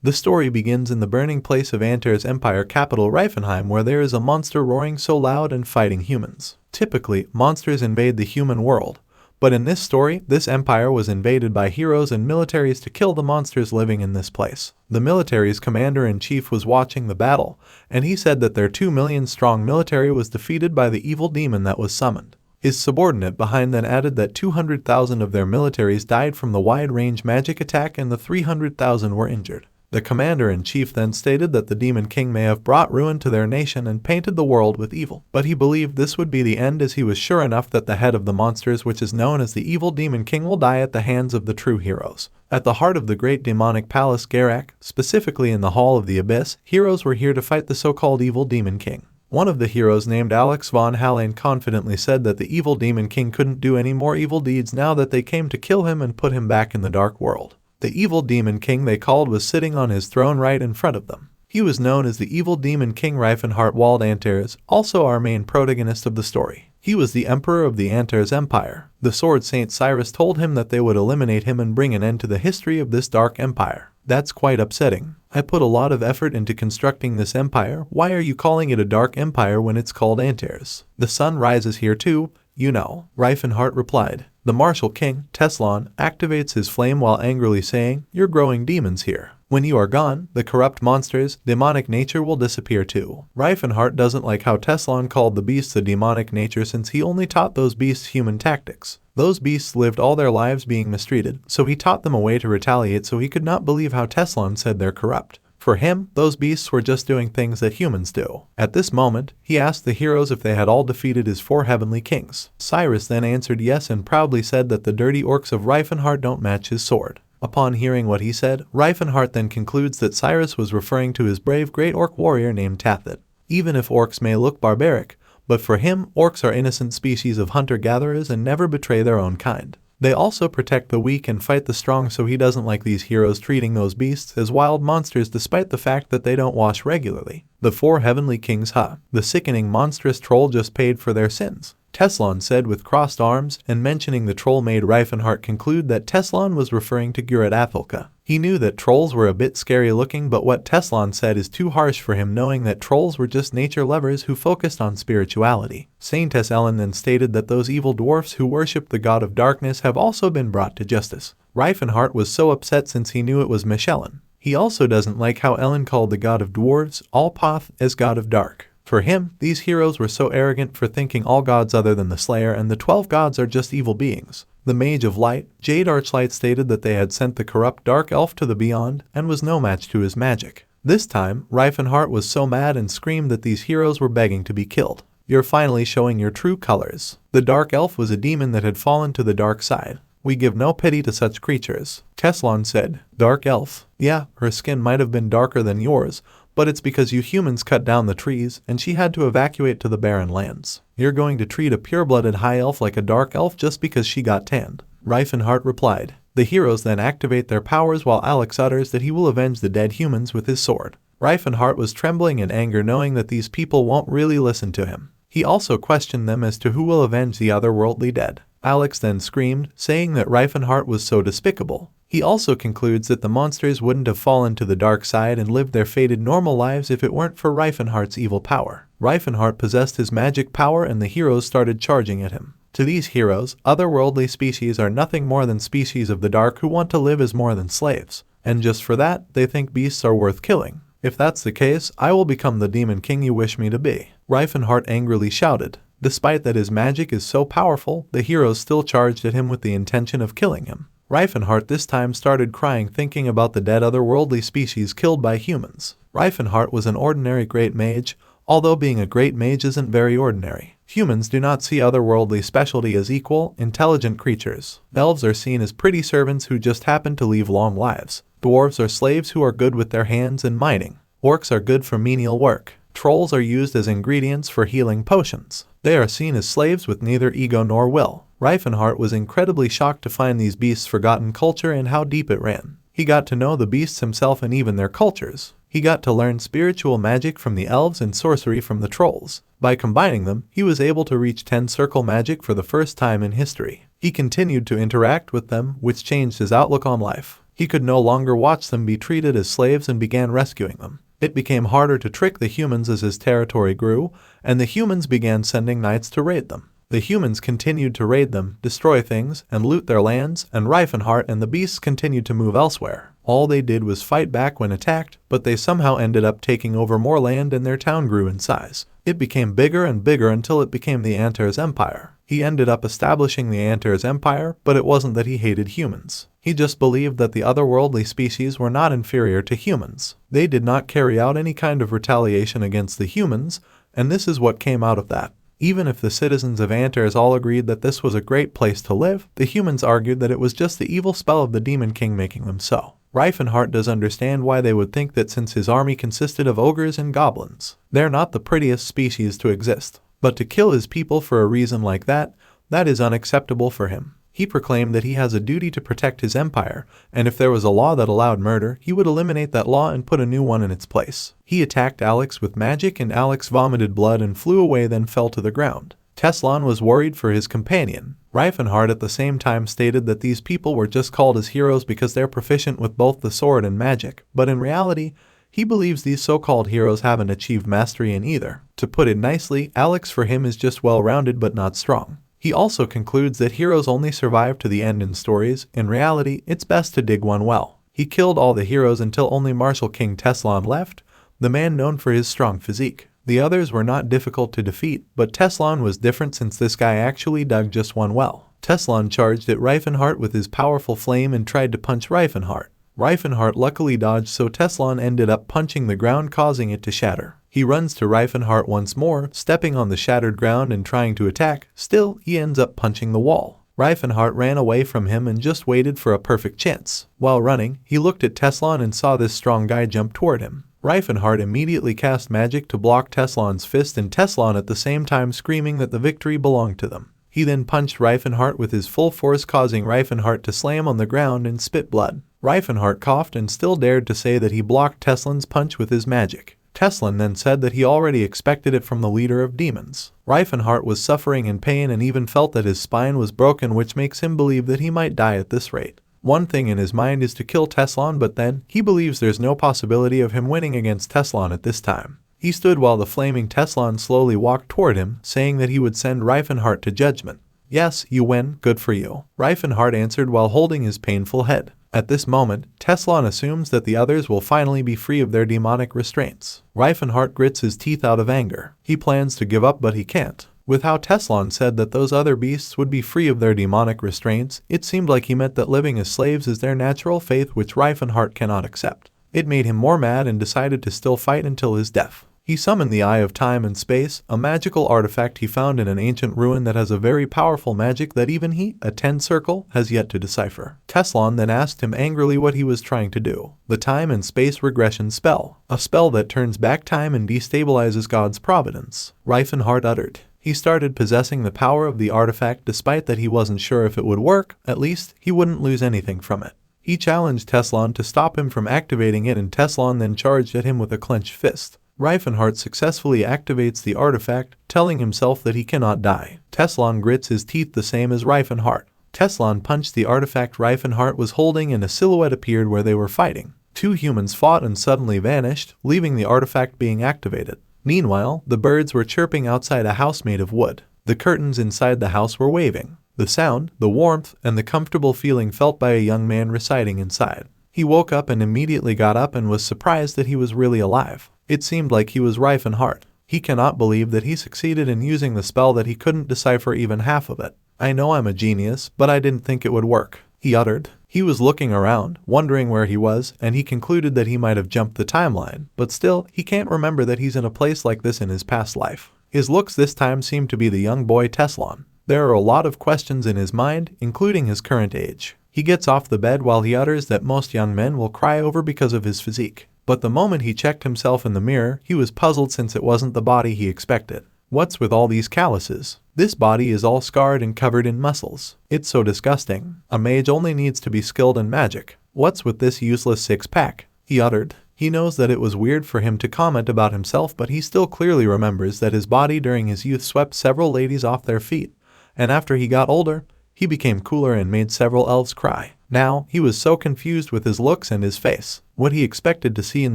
The story begins in the burning place of Antair's empire capital Rifenheim, where there is a monster roaring so loud and fighting humans. Typically, monsters invade the human world, but in this story, this empire was invaded by heroes and militaries to kill the monsters living in this place. The military's commander-in-chief was watching the battle, and he said that their 2 million strong military was defeated by the evil demon that was summoned. His subordinate behind then added that 200,000 of their militaries died from the wide-range magic attack and the 300,000 were injured. The commander-in-chief then stated that the Demon King may have brought ruin to their nation and painted the world with evil, but he believed this would be the end, as he was sure enough that the head of the monsters, which is known as the evil Demon King, will die at the hands of the true heroes. At the heart of the great demonic palace Garak, specifically in the Hall of the Abyss, heroes were here to fight the so-called evil Demon King. One of the heroes, named Alex von Halen, confidently said that the evil Demon King couldn't do any more evil deeds now that they came to kill him and put him back in the dark world. The evil Demon King they called was sitting on his throne right in front of them. He was known as the evil Demon King Rifenhardt Walled Antares, also our main protagonist of the story. He was the emperor of the Antares Empire. The Sword Saint Cyrus told him that they would eliminate him and bring an end to the history of this dark empire. That's quite upsetting. I put a lot of effort into constructing this empire. Why are you calling it a dark empire when it's called Antares? The sun rises here too, you know, Rifenhardt replied. The martial king, Tesslon, activates his flame while angrily saying, "You're growing demons here. When you are gone, the corrupt monsters, demonic nature will disappear too." Rifenhardt doesn't like how Tesslon called the beasts a demonic nature, since he only taught those beasts human tactics. Those beasts lived all their lives being mistreated, so he taught them a way to retaliate, so he could not believe how Tesslon said they're corrupt. For him, those beasts were just doing things that humans do. At this moment, he asked the heroes if they had all defeated his 4 heavenly kings. Cyrus then answered yes and proudly said that the dirty orcs of Rifenhardt don't match his sword. Upon hearing what he said, Rifenhardt then concludes that Cyrus was referring to his brave great orc warrior named Tathit. Even if orcs may look barbaric, but for him, orcs are innocent species of hunter-gatherers and never betray their own kind. They also protect the weak and fight the strong, so he doesn't like these heroes treating those beasts as wild monsters despite the fact that they don't wash regularly. The 4 heavenly kings, the sickening monstrous troll just paid for their sins, Tesslon said with crossed arms, and mentioning the troll made Rifenhardt conclude that Tesslon was referring to Gurat Athelka. He knew that trolls were a bit scary looking, but what Tesslon said is too harsh for him, knowing that trolls were just nature lovers who focused on spirituality. Saintess Ellen then stated that those evil dwarfs who worshipped the god of darkness have also been brought to justice. Rifenhardt was so upset since he knew it was Michellen. He also doesn't like how Ellen called the god of dwarves, Alpoth, as god of dark. For him, these heroes were so arrogant for thinking all gods other than the Slayer and the 12 gods are just evil beings. The Mage of Light, Jade Archlight, stated that they had sent the corrupt dark elf to the beyond and was no match to his magic. This time, Rifenhardt was so mad and screamed that these heroes were begging to be killed. "You're finally showing your true colors." The dark elf was a demon that had fallen to the dark side. "We give no pity to such creatures," Tesslon said. "Dark elf? Yeah, her skin might have been darker than yours, but it's because you humans cut down the trees and she had to evacuate to the barren lands. You're going to treat a pure-blooded high elf like a dark elf just because she got tanned," Rifenhardt replied. The heroes then activate their powers while Alex utters that he will avenge the dead humans with his sword. Rifenhardt was trembling in anger, knowing that these people won't really listen to him. He also questioned them as to who will avenge the otherworldly dead. Alex then screamed, saying that Rifenhardt was so despicable. He also concludes that the monsters wouldn't have fallen to the dark side and lived their fated normal lives if it weren't for Rifenhardt's evil power. Rifenhardt possessed his magic power and the heroes started charging at him. To these heroes, otherworldly species are nothing more than species of the dark who want to live as more than slaves. And just for that, they think beasts are worth killing. "If that's the case, I will become the Demon King you wish me to be," Rifenhardt angrily shouted. Despite that his magic is so powerful, the heroes still charged at him with the intention of killing him. Rifenhardt this time started crying, thinking about the dead otherworldly species killed by humans. Rifenhardt was an ordinary great mage, although being a great mage isn't very ordinary. Humans do not see otherworldly specialty as equal, intelligent creatures. Elves are seen as pretty servants who just happen to live long lives. Dwarves are slaves who are good with their hands and mining. Orcs are good for menial work. Trolls are used as ingredients for healing potions. They are seen as slaves with neither ego nor will. Rifenhardt was incredibly shocked to find these beasts' forgotten culture and how deep it ran. He got to know the beasts himself and even their cultures. He got to learn spiritual magic from the elves and sorcery from the trolls. By combining them, he was able to reach 10-circle magic for the first time in history. He continued to interact with them, which changed his outlook on life. He could no longer watch them be treated as slaves and began rescuing them. It became harder to trick the humans as his territory grew, and the humans began sending knights to raid them. The humans continued to raid them, destroy things, and loot their lands, and Rifenhardt and the beasts continued to move elsewhere. All they did was fight back when attacked, but they somehow ended up taking over more land and their town grew in size. It became bigger and bigger until it became the Antares Empire. He ended up establishing the Antares Empire, but it wasn't that he hated humans. He just believed that the otherworldly species were not inferior to humans. They did not carry out any kind of retaliation against the humans, and this is what came out of that. Even if the citizens of Antares all agreed that this was a great place to live, the humans argued that it was just the evil spell of the Demon King making them so. Rifenhardt does understand why they would think that since his army consisted of ogres and goblins. They're not the prettiest species to exist. But to kill his people for a reason like that is unacceptable for him. He proclaimed that he has a duty to protect his empire, and if there was a law that allowed murder, he would eliminate that law and put a new one in its place. He attacked Alex with magic and Alex vomited blood and flew away then fell to the ground. Tesslon was worried for his companion. Rifenhardt at the same time stated that these people were just called as heroes because they're proficient with both the sword and magic, but in reality, he believes these so-called heroes haven't achieved mastery in either. To put it nicely, Alex for him is just well-rounded but not strong. He also concludes that heroes only survive to the end in stories. In reality, it's best to dig one well. He killed all the heroes until only Martial King Tesslon left, the man known for his strong physique. The others were not difficult to defeat, but Tesslon was different since this guy actually dug just one well. Tesslon charged at Rifenhardt with his powerful flame and tried to punch Rifenhardt. Rifenhardt luckily dodged, so Tesslon ended up punching the ground, causing it to shatter. He runs to Rifenhardt once more, stepping on the shattered ground and trying to attack. Still, he ends up punching the wall. Rifenhardt ran away from him and just waited for a perfect chance. While running, he looked at Tesslon and saw this strong guy jump toward him. Rifenhardt immediately cast magic to block Tesslon's fist, and Tesslon at the same time screaming that the victory belonged to them. He then punched Rifenhardt with his full force, causing Rifenhardt to slam on the ground and spit blood. Rifenhardt coughed and still dared to say that he blocked Tesslon's punch with his magic. Tesslon then said that he already expected it from the leader of demons. Rifenhardt was suffering in pain and even felt that his spine was broken, which makes him believe that he might die at this rate. One thing in his mind is to kill Tesslon, but then he believes there's no possibility of him winning against Tesslon at this time. He stood while the flaming Tesslon slowly walked toward him, saying that he would send Rifenhardt to judgment. "Yes, you win, good for you," Rifenhardt answered while holding his painful head. At this moment, Tesslon assumes that the others will finally be free of their demonic restraints. Rifenhardt grits his teeth out of anger. He plans to give up, but he can't. With how Tesslon said that those other beasts would be free of their demonic restraints, it seemed like he meant that living as slaves is their natural fate, which Rifenhardt cannot accept. It made him more mad and decided to still fight until his death. He summoned the Eye of Time and Space, a magical artifact he found in an ancient ruin that has a very powerful magic that even he, a 10 circle, has yet to decipher. Tesslon then asked him angrily what he was trying to do. The Time and Space Regression Spell, a spell that turns back time and destabilizes God's providence. Rifenhardt uttered. He started possessing the power of the artifact despite that he wasn't sure if it would work. At least, he wouldn't lose anything from it. He challenged Tesslon to stop him from activating it, and Tesslon then charged at him with a clenched fist. Rifenhardt successfully activates the artifact, telling himself that he cannot die. Tesslon grits his teeth the same as Rifenhardt. Tesslon punched the artifact Rifenhardt was holding and a silhouette appeared where they were fighting. Two humans fought and suddenly vanished, leaving the artifact being activated. Meanwhile, the birds were chirping outside a house made of wood. The curtains inside the house were waving. The sound, the warmth, and the comfortable feeling felt by a young man residing inside. He woke up and immediately got up and was surprised that he was really alive. It seemed like he was Rifenhardt. He cannot believe that he succeeded in using the spell that he couldn't decipher even half of it. "I know I'm a genius, but I didn't think it would work," he uttered. He was looking around, wondering where he was, and he concluded that he might have jumped the timeline, but still, he can't remember that he's in a place like this in his past life. His looks this time seem to be the young boy Tesslon. There are a lot of questions in his mind, including his current age. He gets off the bed while he utters that most young men will cry over because of his physique. But the moment he checked himself in the mirror, he was puzzled since it wasn't the body he expected. What's with all these calluses? This body is all scarred and covered in muscles. It's so disgusting. A mage only needs to be skilled in magic. What's with this useless six-pack? He uttered. He knows that it was weird for him to comment about himself, but he still clearly remembers that his body during his youth swept several ladies off their feet. And after he got older, he became cooler and made several elves cry. Now, he was so confused with his looks and his face. What he expected to see in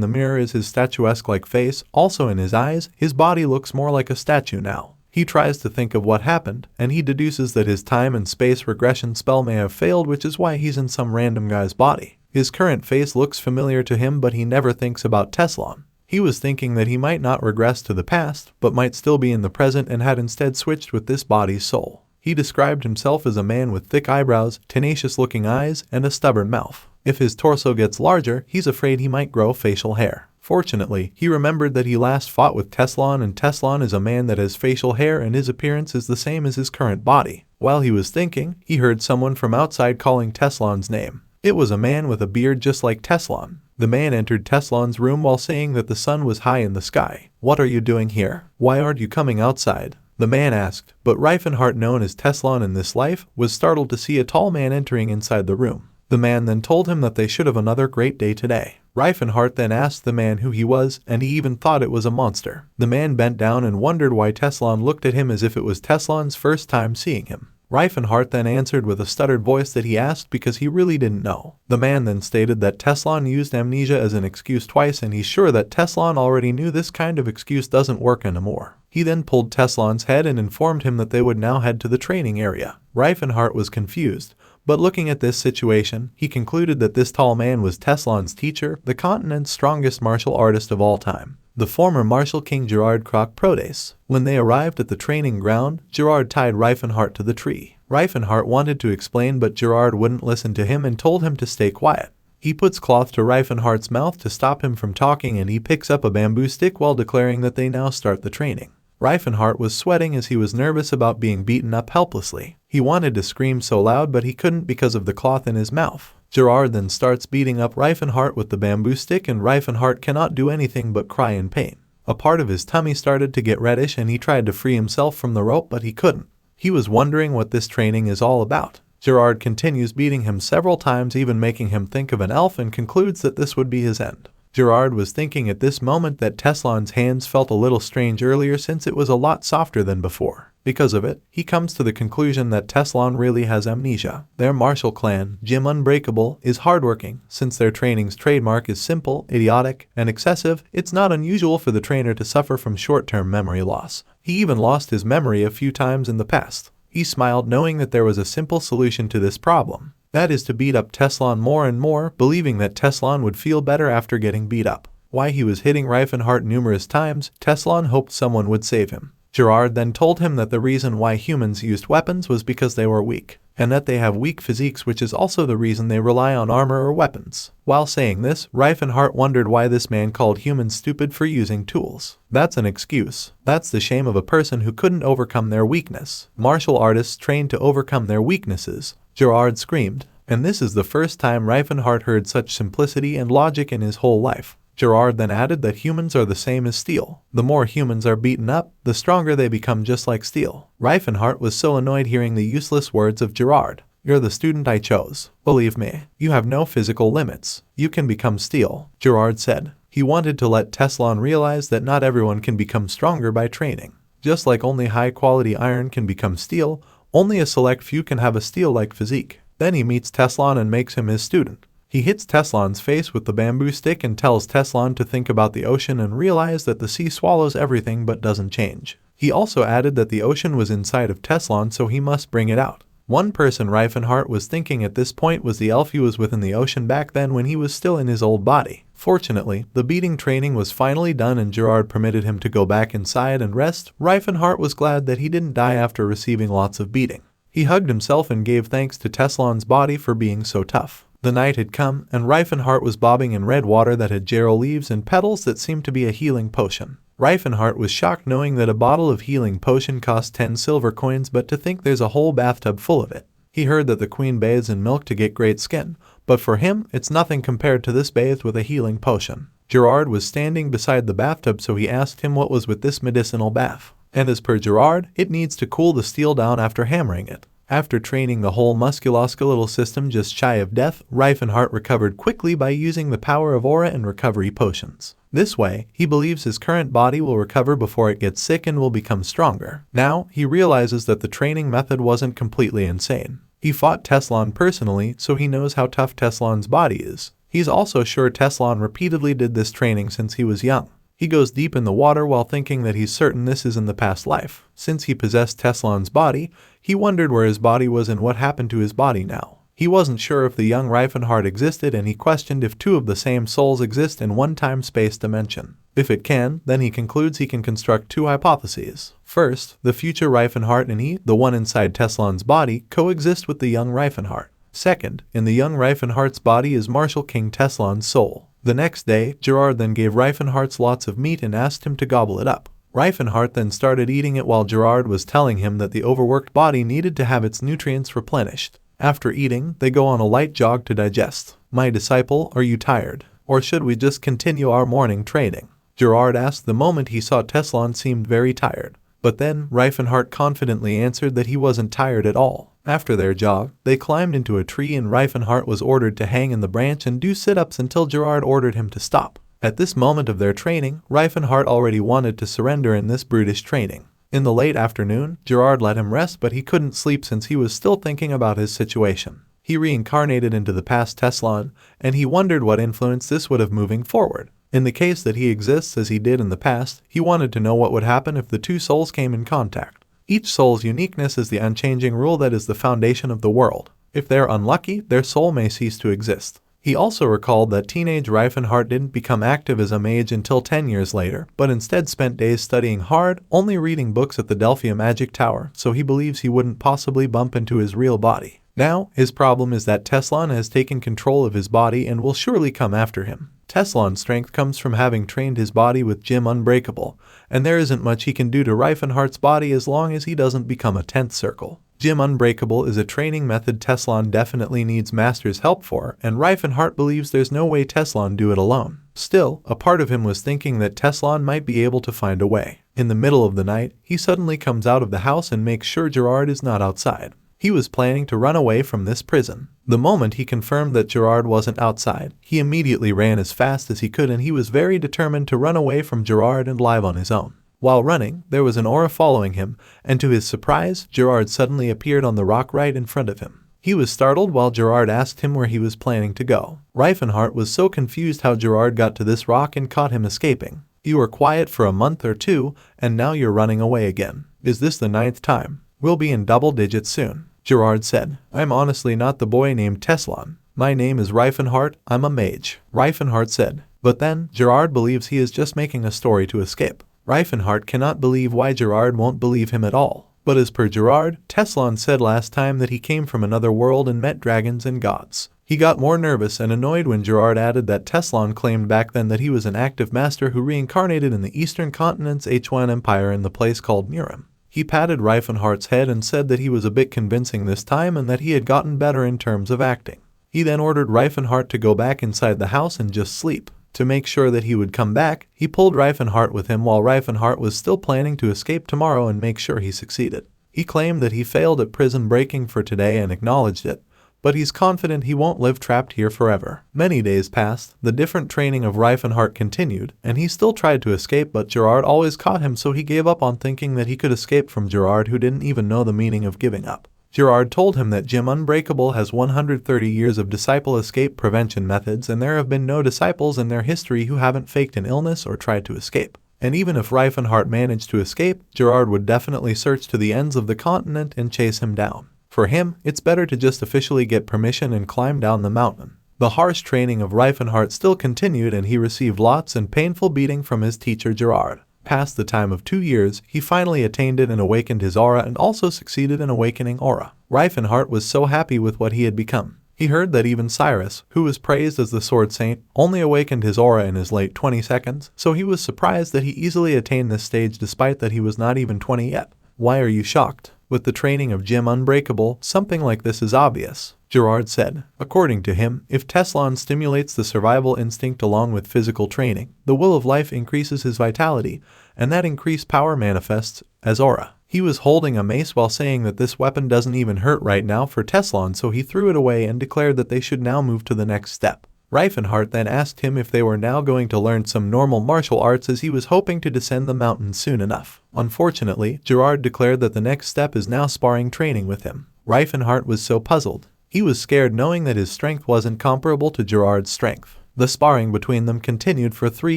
the mirror is his statuesque-like face, also in his eyes, his body looks more like a statue now. He tries to think of what happened, and he deduces that his time and space regression spell may have failed, which is why he's in some random guy's body. His current face looks familiar to him, but he never thinks about Tesslon. He was thinking that he might not regress to the past, but might still be in the present and had instead switched with this body's soul. He described himself as a man with thick eyebrows, tenacious-looking eyes, and a stubborn mouth. If his torso gets larger, he's afraid he might grow facial hair. Fortunately, he remembered that he last fought with Tesslon, and Tesslon is a man that has facial hair and his appearance is the same as his current body. While he was thinking, he heard someone from outside calling Tesslon's name. It was a man with a beard just like Tesslon. The man entered Tesslon's room while saying that the sun was high in the sky. "What are you doing here? Why aren't you coming outside?" the man asked, but Rifenhardt, known as Tesslon in this life, was startled to see a tall man entering inside the room. The man then told him that they should have another great day today. Rifenhardt then asked the man who he was, and he even thought it was a monster. The man bent down and wondered why Tesslon looked at him as if it was Tesslon's first time seeing him. Rifenhardt then answered with a stuttered voice that he asked because he really didn't know. The man then stated that Tesslon used amnesia as an excuse twice, and he's sure that Tesslon already knew this kind of excuse doesn't work anymore. He then pulled Tesslon's head and informed him that they would now head to the training area. Rifenhardt was confused, but looking at this situation, he concluded that this tall man was Tesslon's teacher, the continent's strongest martial artist of all time, the former martial king Gerard Croc-Prodes. When they arrived at the training ground, Gerard tied Rifenhardt to the tree. Rifenhardt wanted to explain, but Gerard wouldn't listen to him and told him to stay quiet. He puts cloth to Rifenhardt's mouth to stop him from talking, and he picks up a bamboo stick while declaring that they now start the training. Rifenhardt was sweating as he was nervous about being beaten up helplessly. He wanted to scream so loud, but he couldn't because of the cloth in his mouth. Gerard then starts beating up Rifenhardt with the bamboo stick, and Rifenhardt cannot do anything but cry in pain. A part of his tummy started to get reddish, and he tried to free himself from the rope, but he couldn't. He was wondering what this training is all about. Gerard continues beating him several times, even making him think of an elf, and concludes that this would be his end. Gerard was thinking at this moment that Tesslon's hands felt a little strange earlier, since it was a lot softer than before. Because of it, he comes to the conclusion that Tesslon really has amnesia. Their martial clan, Jim Unbreakable, is hardworking. Since their training's trademark is simple, idiotic, and excessive, it's not unusual for the trainer to suffer from short-term memory loss. He even lost his memory a few times in the past. He smiled, knowing that there was a simple solution to this problem. That is to beat up Tesslon more and more, believing that Tesslon would feel better after getting beat up. While he was hitting Rifenhardt numerous times, Tesslon hoped someone would save him. Gerard then told him that the reason why humans used weapons was because they were weak, and that they have weak physiques, which is also the reason they rely on armor or weapons. While saying this, Rifenhardt wondered why this man called humans stupid for using tools. That's an excuse. That's the shame of a person who couldn't overcome their weakness. Martial artists trained to overcome their weaknesses, Gerard screamed, and this is the first time Rifenhardt heard such simplicity and logic in his whole life. Gerard then added that humans are the same as steel. The more humans are beaten up, the stronger they become, just like steel. Rifenhardt was so annoyed hearing the useless words of Gerard. "You're the student I chose. Believe me, you have no physical limits. You can become steel," Gerard said. He wanted to let Tesslon realize that not everyone can become stronger by training. Just like only high-quality iron can become steel, only a select few can have a steel-like physique. Then he meets Tesslon and makes him his student. He hits Tesslon's face with the bamboo stick and tells Tesslon to think about the ocean and realize that the sea swallows everything but doesn't change. He also added that the ocean was inside of Tesslon, so he must bring it out. One person Rifenhardt was thinking at this point was the elf he was with in the ocean back then when he was still in his old body. Fortunately, the beating training was finally done and Gerard permitted him to go back inside and rest. Rifenhardt was glad that he didn't die after receiving lots of beating. He hugged himself and gave thanks to Tesslon's body for being so tough. The night had come, and Rifenhardt was bobbing in red water that had jarrow leaves and petals that seemed to be a healing potion. Rifenhardt was shocked knowing that a bottle of healing potion cost 10 silver coins, but to think there's a whole bathtub full of it. He heard that the queen bathes in milk to get great skin, but for him, it's nothing compared to this bathed with a healing potion. Gerard was standing beside the bathtub, so he asked him what was with this medicinal bath. And as per Gerard, it needs to cool the steel down after hammering it. After training the whole musculoskeletal system just shy of death, Rifenhardt recovered quickly by using the power of aura and recovery potions. This way, he believes his current body will recover before it gets sick and will become stronger. Now, he realizes that the training method wasn't completely insane. He fought Tesslon personally, so he knows how tough Tesslon's body is. He's also sure Tesslon repeatedly did this training since he was young. He goes deep in the water while thinking that he's certain this is in the past life. Since he possessed Tesslon's body, he wondered where his body was and what happened to his body now. He wasn't sure if the young Rifenhardt existed, and he questioned if two of the same souls exist in one time-space dimension. If it can, then he concludes he can construct two hypotheses. First, the future Rifenhardt and he, the one inside Tesslon's body, coexist with the young Rifenhardt. Second, in the young Rifenhardt's body is Marshal King Tesslon's soul. The next day, Gerard then gave Rifenhardt lots of meat and asked him to gobble it up. Rifenhardt then started eating it while Gerard was telling him that the overworked body needed to have its nutrients replenished. After eating, they go on a light jog to digest. "My disciple, are you tired? Or should we just continue our morning trading?" Gerard asked the moment he saw Tesslon seemed very tired. But then, Rifenhardt confidently answered that he wasn't tired at all. After their jog, they climbed into a tree and Rifenhardt was ordered to hang in the branch and do sit-ups until Gerard ordered him to stop. At this moment of their training, Rifenhardt already wanted to surrender in this brutish training. In the late afternoon, Gerard let him rest, but he couldn't sleep since he was still thinking about his situation. He reincarnated into the past Tesslon, and he wondered what influence this would have moving forward. In the case that he exists as he did in the past, he wanted to know what would happen if the two souls came in contact. Each soul's uniqueness is the unchanging rule that is the foundation of the world. If they're unlucky, their soul may cease to exist. He also recalled that teenage Rifenhardt didn't become active as a mage until 10 years later, but instead spent days studying hard, only reading books at the Delphi Magic Tower, so he believes he wouldn't possibly bump into his real body. Now, his problem is that Tesslon has taken control of his body and will surely come after him. Tesslon's strength comes from having trained his body with Jim Unbreakable, and there isn't much he can do to Rifenhardt's body as long as he doesn't become a 10th circle. Jim Unbreakable is a training method Tesslon definitely needs Master's help for, and Rifenhardt believes there's no way Tesslon do it alone. Still, a part of him was thinking that Tesslon might be able to find a way. In the middle of the night, he suddenly comes out of the house and makes sure Gerard is not outside. He was planning to run away from this prison. The moment he confirmed that Gerard wasn't outside, he immediately ran as fast as he could, and he was very determined to run away from Gerard and live on his own. While running, there was an aura following him, and to his surprise, Gerard suddenly appeared on the rock right in front of him. He was startled while Gerard asked him where he was planning to go. Rifenhardt was so confused how Gerard got to this rock and caught him escaping. "You were quiet for a month or two, and now you're running away again. Is this the 9th time? We'll be in double digits soon." Gerard said, "I'm honestly not the boy named Tesslon. My name is Rifenhardt, I'm a mage." Rifenhardt said, but then, Gerard believes he is just making a story to escape. Rifenhardt cannot believe why Gerard won't believe him at all. But as per Gerard, Tesslon said last time that he came from another world and met dragons and gods. He got more nervous and annoyed when Gerard added that Tesslon claimed back then that he was an active master who reincarnated in the Eastern Continent's H1 Empire in the place called Murim. He patted Rifenhardt's head and said that he was a bit convincing this time and that he had gotten better in terms of acting. He then ordered Rifenhardt to go back inside the house and just sleep. To make sure that he would come back, he pulled Rifenhardt with him while Rifenhardt was still planning to escape tomorrow and make sure he succeeded. He claimed that he failed at prison breaking for today and acknowledged it, but he's confident he won't live trapped here forever. Many days passed, the different training of Rifenhardt continued, and he still tried to escape, but Gerard always caught him, so he gave up on thinking that he could escape from Gerard, who didn't even know the meaning of giving up. Gerard told him that Jim Unbreakable has 130 years of disciple escape prevention methods, and there have been no disciples in their history who haven't faked an illness or tried to escape. And even if Rifenhardt managed to escape, Gerard would definitely search to the ends of the continent and chase him down. For him, it's better to just officially get permission and climb down the mountain. The harsh training of Rifenhardt still continued, and he received lots and painful beating from his teacher Gerard. Past the time of 2 years, he finally attained it and awakened his aura, and also succeeded in awakening aura. Rifenhardt was so happy with what he had become. He heard that even Cyrus, who was praised as the Sword Saint, only awakened his aura in his late 20 seconds, so he was surprised that he easily attained this stage despite that he was not even 20 yet. Why are you shocked? With the training of Jim Unbreakable, something like this is obvious, Gerard said. According to him, if Tesslon stimulates the survival instinct along with physical training, the will of life increases his vitality, and that increased power manifests as aura. He was holding a mace while saying that this weapon doesn't even hurt right now for Tesslon, so he threw it away and declared that they should now move to the next step. Rifenhardt then asked him if they were now going to learn some normal martial arts, as he was hoping to descend the mountain soon enough. Unfortunately, Gerard declared that the next step is now sparring training with him. Rifenhardt was so puzzled. He was scared knowing that his strength wasn't comparable to Gerard's strength. The sparring between them continued for 3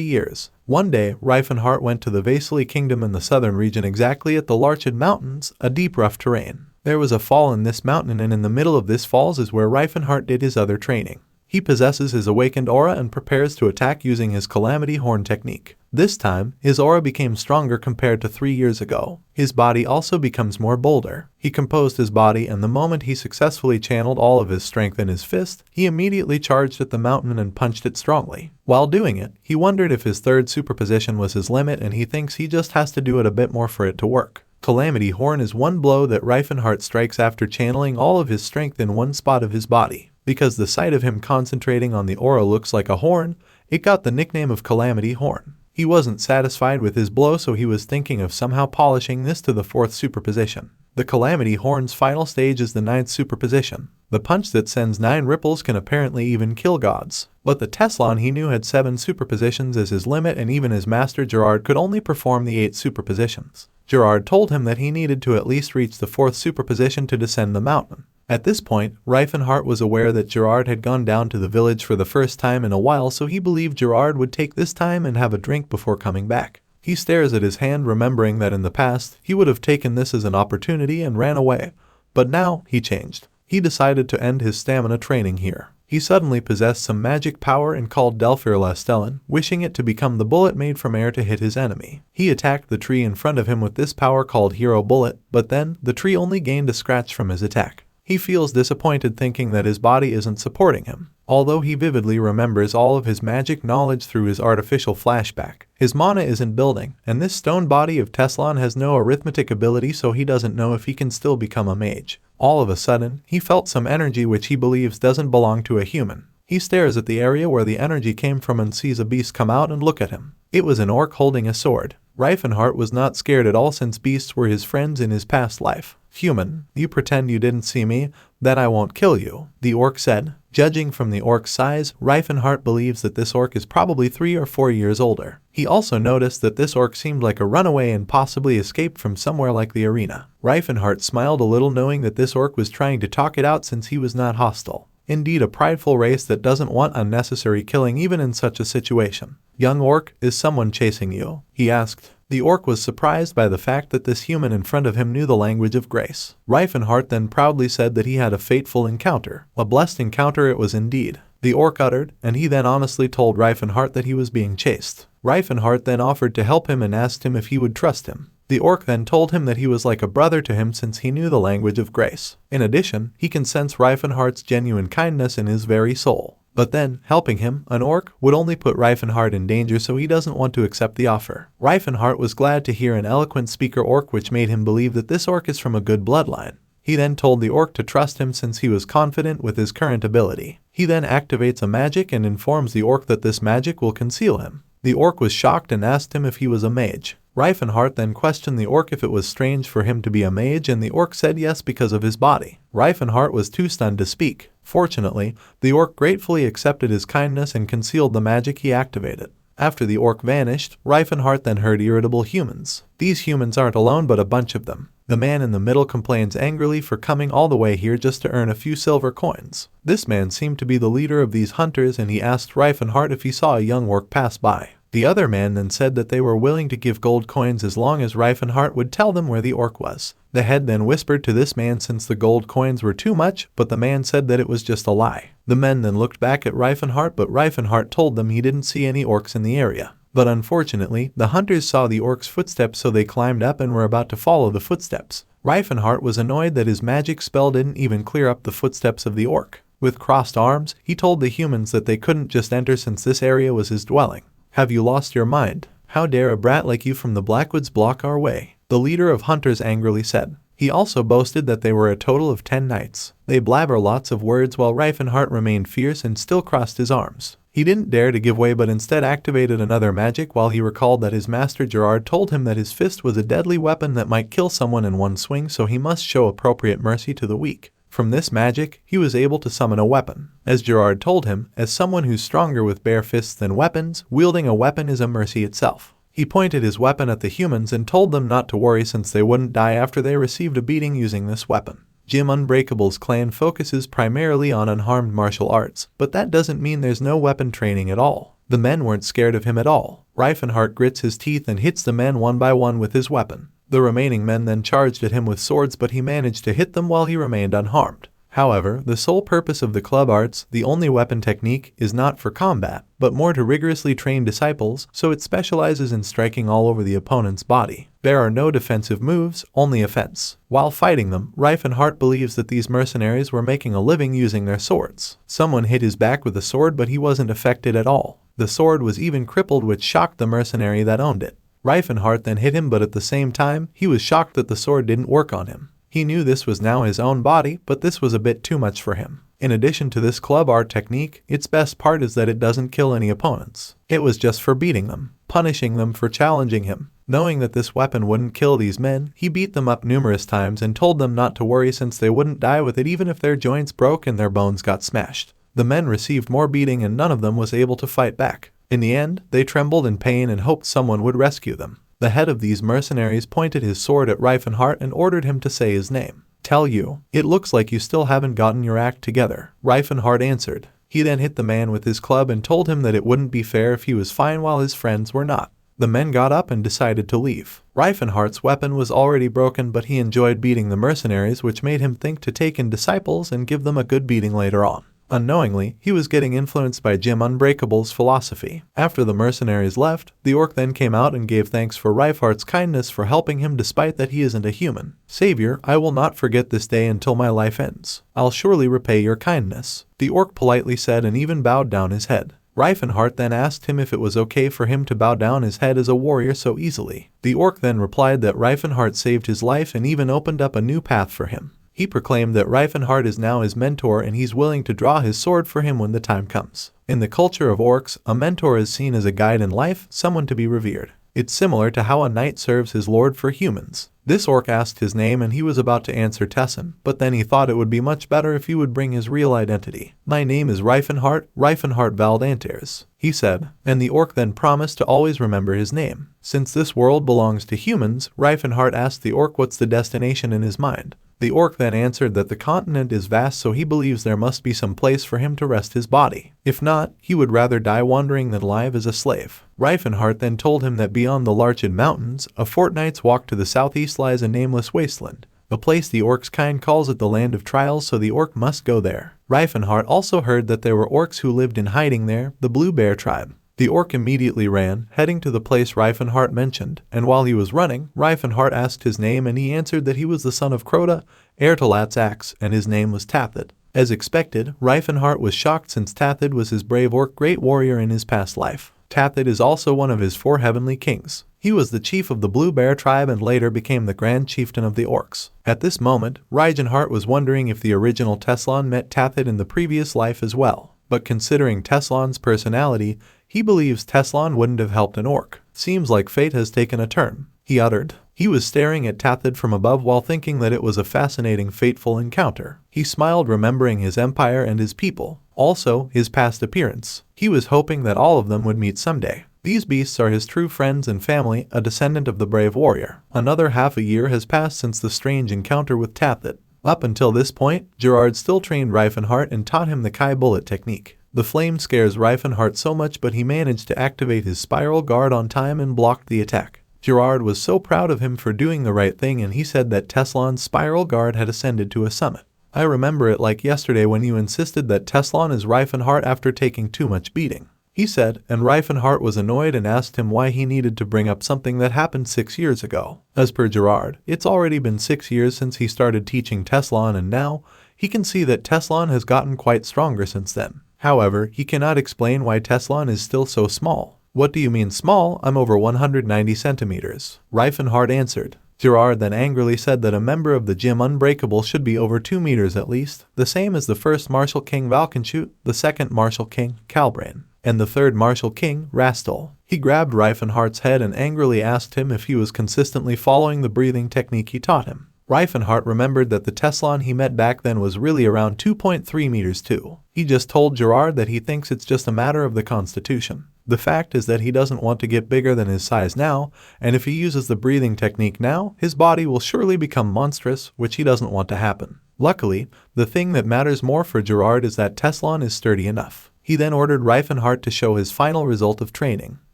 years. One day, Rifenhardt went to the Vasily Kingdom in the southern region exactly at the Larchid Mountains, a deep rough terrain. There was a fall in this mountain, and in the middle of this falls is where Rifenhardt did his other training. He possesses his awakened aura and prepares to attack using his Calamity Horn technique. This time, his aura became stronger compared to 3 years ago. His body also becomes more bolder. He composed his body, and the moment he successfully channeled all of his strength in his fist, he immediately charged at the mountain and punched it strongly. While doing it, he wondered if his third superposition was his limit, and he thinks he just has to do it a bit more for it to work. Calamity Horn is one blow that Rifenhardt strikes after channeling all of his strength in one spot of his body. Because the sight of him concentrating on the aura looks like a horn, it got the nickname of Calamity Horn. He wasn't satisfied with his blow, so he was thinking of somehow polishing this to the 4th superposition. The Calamity Horn's final stage is the 9th superposition. The punch that sends 9 ripples can apparently even kill gods. But the Tesslon he knew had 7 superpositions as his limit, and even his master Gerard could only perform the 8 superpositions. Gerard told him that he needed to at least reach the 4th superposition to descend the mountain. At this point, Rifenhardt was aware that Gerard had gone down to the village for the first time in a while, so he believed Gerard would take this time and have a drink before coming back. He stares at his hand, remembering that in the past, he would have taken this as an opportunity and ran away. But now, he changed. He decided to end his stamina training here. He suddenly possessed some magic power and called Delphir Stellan, wishing it to become the bullet made from air to hit his enemy. He attacked the tree in front of him with this power called Hero Bullet, but then, the tree only gained a scratch from his attack. He feels disappointed, thinking that his body isn't supporting him. Although he vividly remembers all of his magic knowledge through his artificial flashback, his mana isn't building, and this stone body of Tesslon has no arithmetic ability, so he doesn't know if he can still become a mage. All of a sudden, he felt some energy which he believes doesn't belong to a human. He stares at the area where the energy came from and sees a beast come out and look at him. It was an orc holding a sword. Rifenhardt was not scared at all, since beasts were his friends in his past life. "Human, you pretend you didn't see me, that I won't kill you," the orc said. Judging from the orc's size, Rifenhardt believes that this orc is probably 3 or 4 years older. He also noticed that this orc seemed like a runaway and possibly escaped from somewhere like the arena. Rifenhardt smiled a little, knowing that this orc was trying to talk it out since he was not hostile. Indeed, a prideful race that doesn't want unnecessary killing even in such a situation. "Young orc, is someone chasing you?" he asked. The orc was surprised by the fact that this human in front of him knew the language of grace. Rifenhardt then proudly said that he had a fateful encounter. A blessed encounter it was indeed, the orc uttered, and he then honestly told Rifenhardt that he was being chased. Rifenhardt then offered to help him and asked him if he would trust him. The orc then told him that he was like a brother to him since he knew the language of grace. In addition, he can sense Rifenhardt's genuine kindness in his very soul. But then, helping him, an orc, would only put Rifenhardt in danger, so he doesn't want to accept the offer. Rifenhardt was glad to hear an eloquent speaker orc, which made him believe that this orc is from a good bloodline. He then told the orc to trust him since he was confident with his current ability. He then activates a magic and informs the orc that this magic will conceal him. The orc was shocked and asked him if he was a mage. Rifenhardt then questioned the orc if it was strange for him to be a mage, and the orc said yes because of his body. Rifenhardt was too stunned to speak. Fortunately, the orc gratefully accepted his kindness and concealed the magic he activated. After the orc vanished, Rifenhardt then heard irritable humans. These humans aren't alone, but a bunch of them. The man in the middle complains angrily for coming all the way here just to earn a few silver coins. This man seemed to be the leader of these hunters, and he asked Rifenhardt if he saw a young orc pass by. The other man then said that they were willing to give gold coins as long as Rifenhardt would tell them where the orc was. The head then whispered to this man since the gold coins were too much, but the man said that it was just a lie. The men then looked back at Rifenhardt, but Rifenhardt told them he didn't see any orcs in the area. But unfortunately, the hunters saw the orc's footsteps, so they climbed up and were about to follow the footsteps. Rifenhardt was annoyed that his magic spell didn't even clear up the footsteps of the orc. With crossed arms, he told the humans that they couldn't just enter since this area was his dwelling. "Have you lost your mind? How dare a brat like you from the Blackwoods block our way?" the leader of hunters angrily said. He also boasted that they were a total of 10 knights. They blabber lots of words while Rifenhardt remained fierce and still crossed his arms. He didn't dare to give way, but instead activated another magic while he recalled that his master Gerard told him that his fist was a deadly weapon that might kill someone in one swing, so he must show appropriate mercy to the weak. From this magic, he was able to summon a weapon. As Gerard told him, as someone who's stronger with bare fists than weapons, wielding a weapon is a mercy itself. He pointed his weapon at the humans and told them not to worry since they wouldn't die after they received a beating using this weapon. Jim Unbreakable's clan focuses primarily on unharmed martial arts, but that doesn't mean there's no weapon training at all. The men weren't scared of him at all. Rifenhardt grits his teeth and hits the men one by one with his weapon. The remaining men then charged at him with swords, but he managed to hit them while he remained unharmed. However, the sole purpose of the club arts, the only weapon technique, is not for combat, but more to rigorously train disciples, so it specializes in striking all over the opponent's body. There are no defensive moves, only offense. While fighting them, Rifenhardt believes that these mercenaries were making a living using their swords. Someone hit his back with a sword, but he wasn't affected at all. The sword was even crippled, which shocked the mercenary that owned it. Rifenhardt then hit him, but at the same time, he was shocked that the sword didn't work on him. He knew this was now his own body, but this was a bit too much for him. In addition to this club art technique, its best part is that it doesn't kill any opponents. It was just for beating them, punishing them for challenging him. Knowing that this weapon wouldn't kill these men, he beat them up numerous times and told them not to worry since they wouldn't die with it even if their joints broke and their bones got smashed. The men received more beating and none of them was able to fight back. In the end, they trembled in pain and hoped someone would rescue them. The head of these mercenaries pointed his sword at Rifenhardt and ordered him to say his name. "Tell you, it looks like you still haven't gotten your act together," Rifenhardt answered. He then hit the man with his club and told him that it wouldn't be fair if he was fine while his friends were not. The men got up and decided to leave. Rifenhardt's weapon was already broken, but he enjoyed beating the mercenaries, which made him think to take in disciples and give them a good beating later on. Unknowingly, he was getting influenced by Jim Unbreakable's philosophy. After the mercenaries left, the orc then came out and gave thanks for Rifenhardt's kindness for helping him despite that he isn't a human. "Savior, I will not forget this day until my life ends. I'll surely repay your kindness," the orc politely said and even bowed down his head. Rifenhardt then asked him if it was okay for him to bow down his head as a warrior so easily. The orc then replied that Rifenhardt saved his life and even opened up a new path for him. He proclaimed that Rifenhardt is now his mentor and he's willing to draw his sword for him when the time comes. In the culture of orcs, a mentor is seen as a guide in life, someone to be revered. It's similar to how a knight serves his lord for humans. This orc asked his name and he was about to answer Tesslon, but then he thought it would be much better if he would bring his real identity. "My name is Rifenhardt Valdanters," he said, and the orc then promised to always remember his name. Since this world belongs to humans, Rifenhardt asked the orc what's the destination in his mind. The orc then answered that the continent is vast, so he believes there must be some place for him to rest his body. If not, he would rather die wandering than live as a slave. Rifenhardt then told him that beyond the Larched Mountains, a fortnight's walk to the southeast lies a nameless wasteland, a place the orc's kind calls it the land of trials, so the orc must go there. Rifenhardt also heard that there were orcs who lived in hiding there, the Blue Bear tribe. The orc immediately ran, heading to the place Rifenhardt mentioned, and while he was running, Rifenhardt asked his name and he answered that he was the son of Crota, heir to Lat's axe, and his name was Tathid. As expected, Rifenhardt was shocked since Tathid was his brave orc great warrior in his past life. Tathid is also one of his 4 heavenly kings. He was the chief of the Blue Bear tribe and later became the grand chieftain of the orcs. At this moment, Rifenhardt was wondering if the original Tesslon met Tathid in the previous life as well. But considering Tesslon's personality, he believes Tesslon wouldn't have helped an orc. "Seems like fate has taken a turn," he uttered. He was staring at Tathid from above while thinking that it was a fascinating fateful encounter. He smiled, remembering his empire and his people, also his past appearance. He was hoping that all of them would meet someday. These beasts are his true friends and family, a descendant of the brave warrior. Another half a year has passed since the strange encounter with Tathid. Up until this point, Gerard still trained Rifenhardt and taught him the Kai bullet technique. The flame scares Rifenhardt so much, but he managed to activate his spiral guard on time and blocked the attack. Gerard was so proud of him for doing the right thing, and he said that Tesslon's spiral guard had ascended to a summit. "I remember it like yesterday when you insisted that Tesslon is Rifenhardt after taking too much beating," he said, and Rifenhardt was annoyed and asked him why he needed to bring up something that happened 6 years ago. As per Gerard, it's already been 6 years since he started teaching Tesslon, and now he can see that Tesslon has gotten quite stronger since then. However, he cannot explain why Tesslon is still so small. "What do you mean small? I'm over 190 centimeters, Rifenhardt answered. Gerard then angrily said that a member of the Jim Unbreakable should be over 2 meters at least, the same as the first Martial King Valkenschut, the second Martial King Calbrain, and the third Martial King Rastal. He grabbed Rifenhardt's head and angrily asked him if he was consistently following the breathing technique he taught him. Rifenhardt remembered that the Tesslon he met back then was really around 2.3 meters too. He just told Gerard that he thinks it's just a matter of the constitution. The fact is that he doesn't want to get bigger than his size now, and if he uses the breathing technique now, his body will surely become monstrous, which he doesn't want to happen. Luckily, the thing that matters more for Gerard is that Tesslon is sturdy enough. He then ordered Rifenhardt to show his final result of training.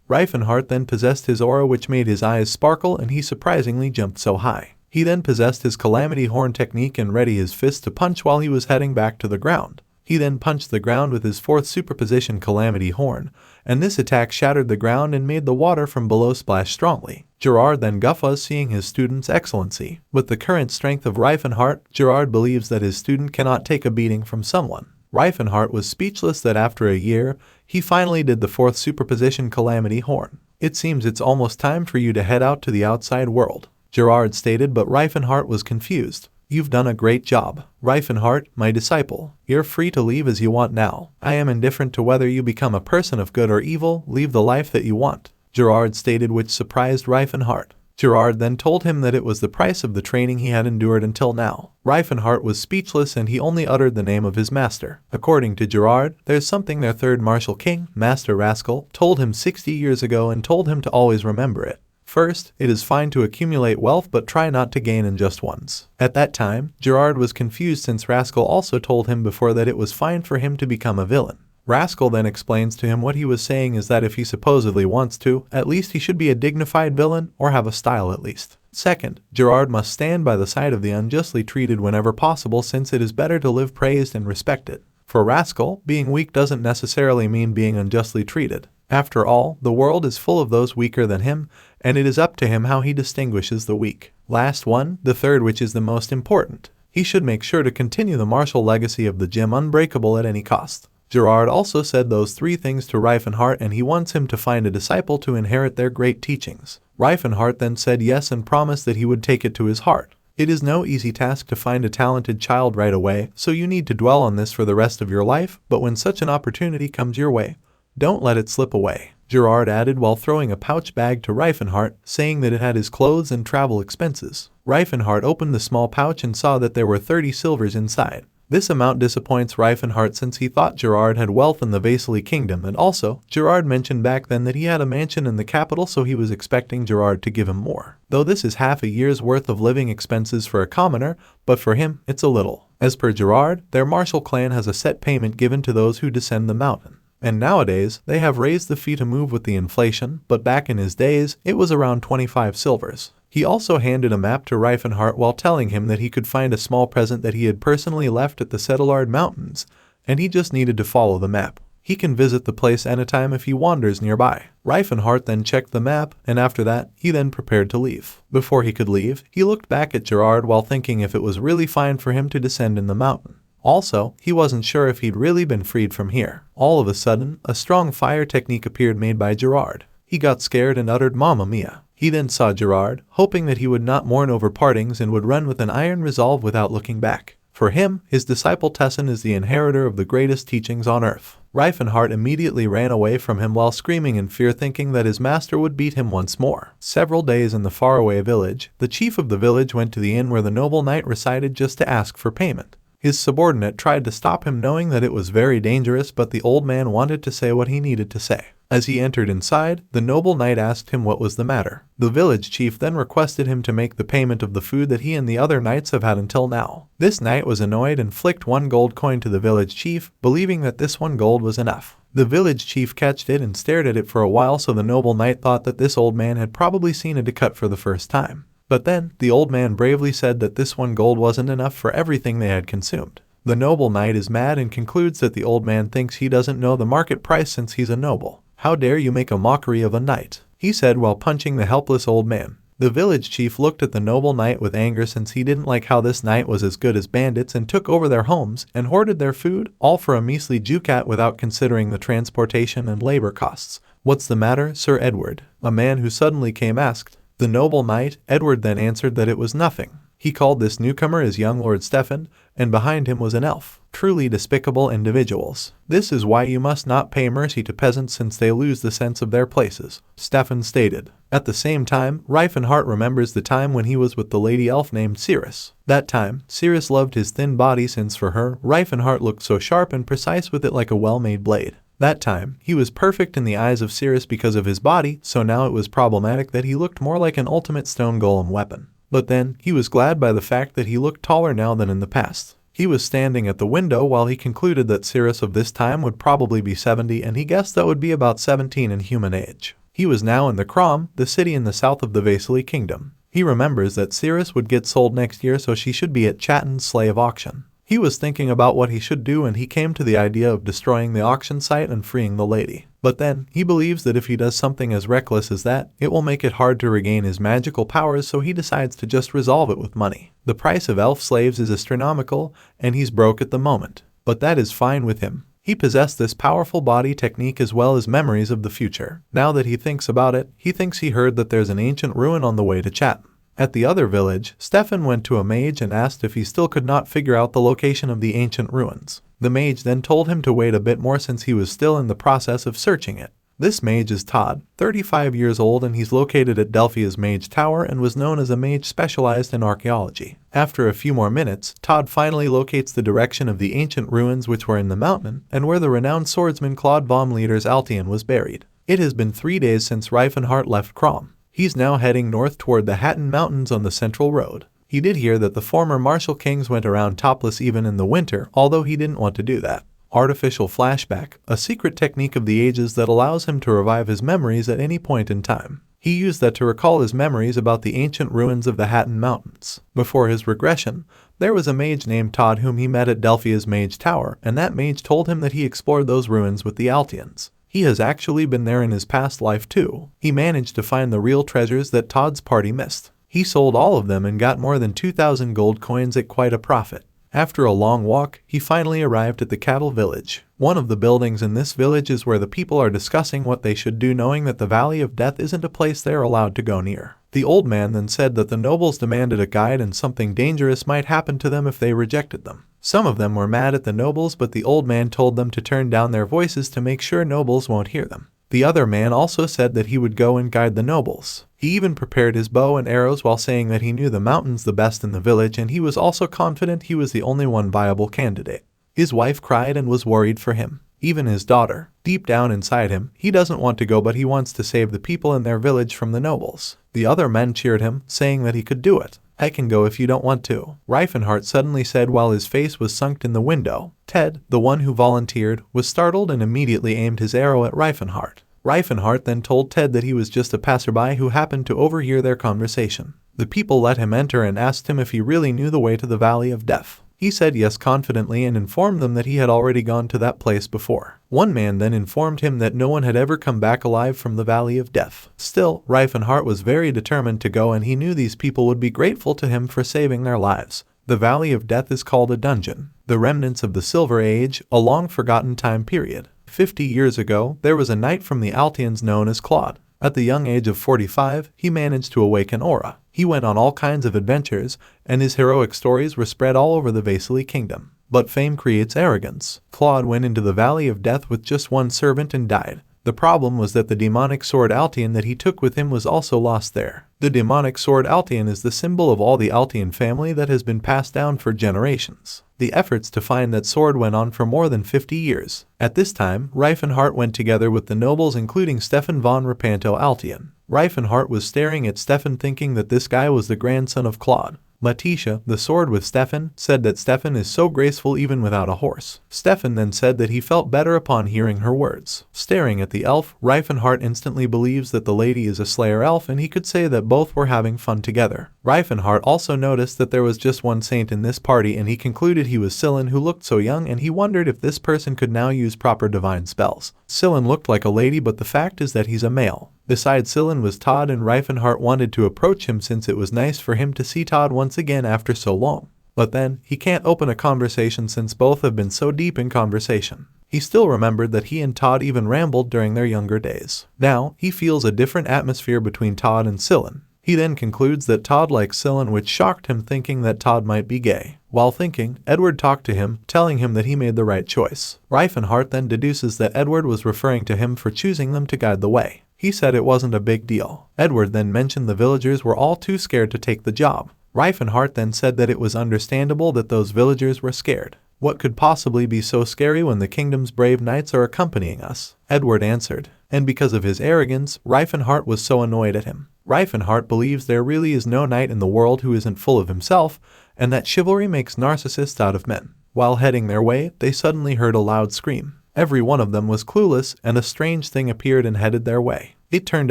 Rifenhardt then possessed his aura, which made his eyes sparkle, and he surprisingly jumped so high. He then possessed his Calamity Horn technique and ready his fist to punch while he was heading back to the ground. He then punched the ground with his 4th superposition Calamity Horn, and this attack shattered the ground and made the water from below splash strongly. Gerard then guffas, seeing his student's excellency. With the current strength of Rifenhardt, Gerard believes that his student cannot take a beating from someone. Rifenhardt was speechless that after a year, he finally did the 4th superposition Calamity Horn. It seems it's almost time for you to head out to the outside world, Gerard stated, but Rifenhardt was confused. You've done a great job, Rifenhardt, my disciple. You're free to leave as you want now. I am indifferent to whether you become a person of good or evil, leave the life that you want, Gerard stated, which surprised Rifenhardt. Gerard then told him that it was the price of the training he had endured until now. Rifenhardt was speechless and he only uttered the name of his master. According to Gerard, there's something their 3rd martial king, Master Rascal, told him 60 years ago and told him to always remember it. First, it is fine to accumulate wealth, but try not to gain in just once. At that time, Gerard was confused since Rascal also told him before that it was fine for him to become a villain. Rascal then explains to him what he was saying is that if he supposedly wants to, at least he should be a dignified villain or have a style at least. Second, Gerard must stand by the side of the unjustly treated whenever possible, since it is better to live praised and respected. For Rascal, being weak doesn't necessarily mean being unjustly treated. After all, the world is full of those weaker than him, and it is up to him how he distinguishes the weak. Last one, the third, which is the most important. He should make sure to continue the martial legacy of the gym unbreakable at any cost. Gerard also said those 3 things to Rifenhardt, and he wants him to find a disciple to inherit their great teachings. Rifenhardt then said yes and promised that he would take it to his heart. It is no easy task to find a talented child right away, so you need to dwell on this for the rest of your life, but when such an opportunity comes your way, don't let it slip away, Gerard added while throwing a pouch bag to Rifenhardt, saying that it had his clothes and travel expenses. Rifenhardt opened the small pouch and saw that there were 30 silvers inside. This amount disappoints Rifenhardt since he thought Gerard had wealth in the Vasily kingdom, and also, Gerard mentioned back then that he had a mansion in the capital, so he was expecting Gerard to give him more. Though this is half a year's worth of living expenses for a commoner, but for him, it's a little. As per Gerard, their martial clan has a set payment given to those who descend the mountain. And nowadays, they have raised the fee to move with the inflation, but back in his days, it was around 25 silvers. He also handed a map to Rifenhardt while telling him that he could find a small present that he had personally left at the Settlard Mountains, and he just needed to follow the map. He can visit the place anytime if he wanders nearby. Rifenhardt then checked the map, and after that, he then prepared to leave. Before he could leave, he looked back at Gerard while thinking if it was really fine for him to descend in the mountain. Also, he wasn't sure if he'd really been freed from here. All of a sudden, a strong fire technique appeared made by Gerard. He got scared and uttered "Mamma Mia." He then saw Gerard, hoping that he would not mourn over partings and would run with an iron resolve without looking back. For him, his disciple Tesslon is the inheritor of the greatest teachings on earth. Rifenhardt immediately ran away from him while screaming in fear, thinking that his master would beat him once more. Several days in the faraway village, the chief of the village went to the inn where the noble knight resided just to ask for payment. His subordinate tried to stop him, knowing that it was very dangerous, but the old man wanted to say what he needed to say. As he entered inside, the noble knight asked him what was the matter. The village chief then requested him to make the payment of the food that he and the other knights have had until now. This knight was annoyed and flicked 1 gold coin to the village chief, believing that this 1 gold was enough. The village chief catched it and stared at it for a while, so the noble knight thought that this old man had probably seen it cut for the first time. But then, the old man bravely said that this 1 gold wasn't enough for everything they had consumed. The noble knight is mad and concludes that the old man thinks he doesn't know the market price since he's a noble. "How dare you make a mockery of a knight?" he said while punching the helpless old man. The village chief looked at the noble knight with anger, since he didn't like how this knight was as good as bandits and took over their homes and hoarded their food, all for a measly ducat without considering the transportation and labor costs. "What's the matter, Sir Edward?" a man who suddenly came asked. The noble knight, Edward, then answered that it was nothing. He called this newcomer as young Lord Stefan, and behind him was an elf. Truly despicable individuals. "This is why you must not pay mercy to peasants, since they lose the sense of their places," Stefan stated. At the same time, Rifenhardt remembers the time when he was with the lady elf named Cirrus. That time, Cirrus loved his thin body, since for her, Rifenhardt looked so sharp and precise with it like a well-made blade. That time, he was perfect in the eyes of Cirrus because of his body, so now it was problematic that he looked more like an ultimate stone golem weapon. But then, he was glad by the fact that he looked taller now than in the past. He was standing at the window while he concluded that Cirrus of this time would probably be 70 and he guessed that would be about 17 in human age. He was now in the Krom, the city in the south of the Vasily kingdom. He remembers that Cirrus would get sold next year, so she should be at Chatton's slave auction. He was thinking about what he should do and he came to the idea of destroying the auction site and freeing the lady. But then, he believes that if he does something as reckless as that, it will make it hard to regain his magical powers, so he decides to just resolve it with money. The price of elf slaves is astronomical, and he's broke at the moment. But that is fine with him. He possessed this powerful body technique as well as memories of the future. Now that he thinks about it, he thinks he heard that there's an ancient ruin on the way to Chatham. At the other village, Stefan went to a mage and asked if he still could not figure out the location of the ancient ruins. The mage then told him to wait a bit more since he was still in the process of searching it. This mage is Todd, 35 years old, and he's located at Delphia's Mage Tower and was known as a mage specialized in archaeology. After a few more minutes, Todd finally locates the direction of the ancient ruins which were in the mountain and where the renowned swordsman Claude von Leader's Altian was buried. It has been 3 days since Rifenhardt left Krom. He's now heading north toward the Hatton Mountains on the Central Road. He did hear that the former martial kings went around topless even in the winter, although he didn't want to do that. Artificial flashback, a secret technique of the ages that allows him to revive his memories at any point in time. He used that to recall his memories about the ancient ruins of the Hatton Mountains. Before his regression, there was a mage named Todd whom he met at Delphia's Mage Tower, and that mage told him that he explored those ruins with the Altians. He has actually been there in his past life too. He managed to find the real treasures that Todd's party missed. He sold all of them and got more than 2,000 gold coins at quite a profit. After a long walk, he finally arrived at the cattle village. One of the buildings in this village is where the people are discussing what they should do, knowing that the Valley of Death isn't a place they are allowed to go near. The old man then said that the nobles demanded a guide and something dangerous might happen to them if they rejected them. Some of them were mad at the nobles, but the old man told them to turn down their voices to make sure nobles won't hear them. The other man also said that he would go and guide the nobles. He even prepared his bow and arrows while saying that he knew the mountains the best in the village, and he was also confident he was the only one viable candidate. His wife cried and was worried for him. Even his daughter. Deep down inside him, he doesn't want to go, but he wants to save the people in their village from the nobles. The other men cheered him, saying that he could do it. I can go if you don't want to, Rifenhardt suddenly said while his face was sunk in the window. Ted, the one who volunteered, was startled and immediately aimed his arrow at Rifenhardt. Rifenhardt then told Ted that he was just a passerby who happened to overhear their conversation. The people let him enter and asked him if he really knew the way to the Valley of Death. He said yes confidently and informed them that he had already gone to that place before. One man then informed him that no one had ever come back alive from the Valley of Death. Still, Rifenhardt was very determined to go, and he knew these people would be grateful to him for saving their lives. The Valley of Death is called a dungeon, the remnants of the Silver Age, a long-forgotten time period. 50 years ago, there was a knight from the Altians known as Claude. At the young age of 45, he managed to awaken aura. He went on all kinds of adventures, and his heroic stories were spread all over the Vasily kingdom. But fame creates arrogance. Claude went into the Valley of Death with just one servant and died. The problem was that the demonic sword Altian that he took with him was also lost there. The demonic sword Altian is the symbol of all the Altian family that has been passed down for generations. The efforts to find that sword went on for more than 50 years. At this time, Rifenhardt went together with the nobles, including Stefan von Rapanto Altian. Rifenhardt was staring at Stefan, thinking that this guy was the grandson of Claude. Letitia, the sword with Stefan, said that Stefan is so graceful even without a horse. Stefan then said that he felt better upon hearing her words. Staring at the elf, Rifenhardt instantly believes that the lady is a slayer elf, and he could say that both were having fun together. Rifenhardt also noticed that there was just one saint in this party, and he concluded he was Scylla, who looked so young, and he wondered if this person could now use proper divine spells. Scylla looked like a lady, but the fact is that he's a male. Beside Scylla was Todd, and Rifenhardt wanted to approach him since it was nice for him to see Todd once again after so long. But then, he can't open a conversation since both have been so deep in conversation. He still remembered that he and Todd even rambled during their younger days. Now, he feels a different atmosphere between Todd and Scylla. He then concludes that Todd likes Scylla, which shocked him, thinking that Todd might be gay. While thinking, Edward talked to him, telling him that he made the right choice. Rifenhardt then deduces that Edward was referring to him for choosing them to guide the way. He said it wasn't a big deal. Edward then mentioned the villagers were all too scared to take the job. Rifenhardt then said that it was understandable that those villagers were scared. What could possibly be so scary when the kingdom's brave knights are accompanying us? Edward answered. And because of his arrogance, Rifenhardt was so annoyed at him. Rifenhardt believes there really is no knight in the world who isn't full of himself, and that chivalry makes narcissists out of men. While heading their way, they suddenly heard a loud scream. Every one of them was clueless, and a strange thing appeared and headed their way. It turned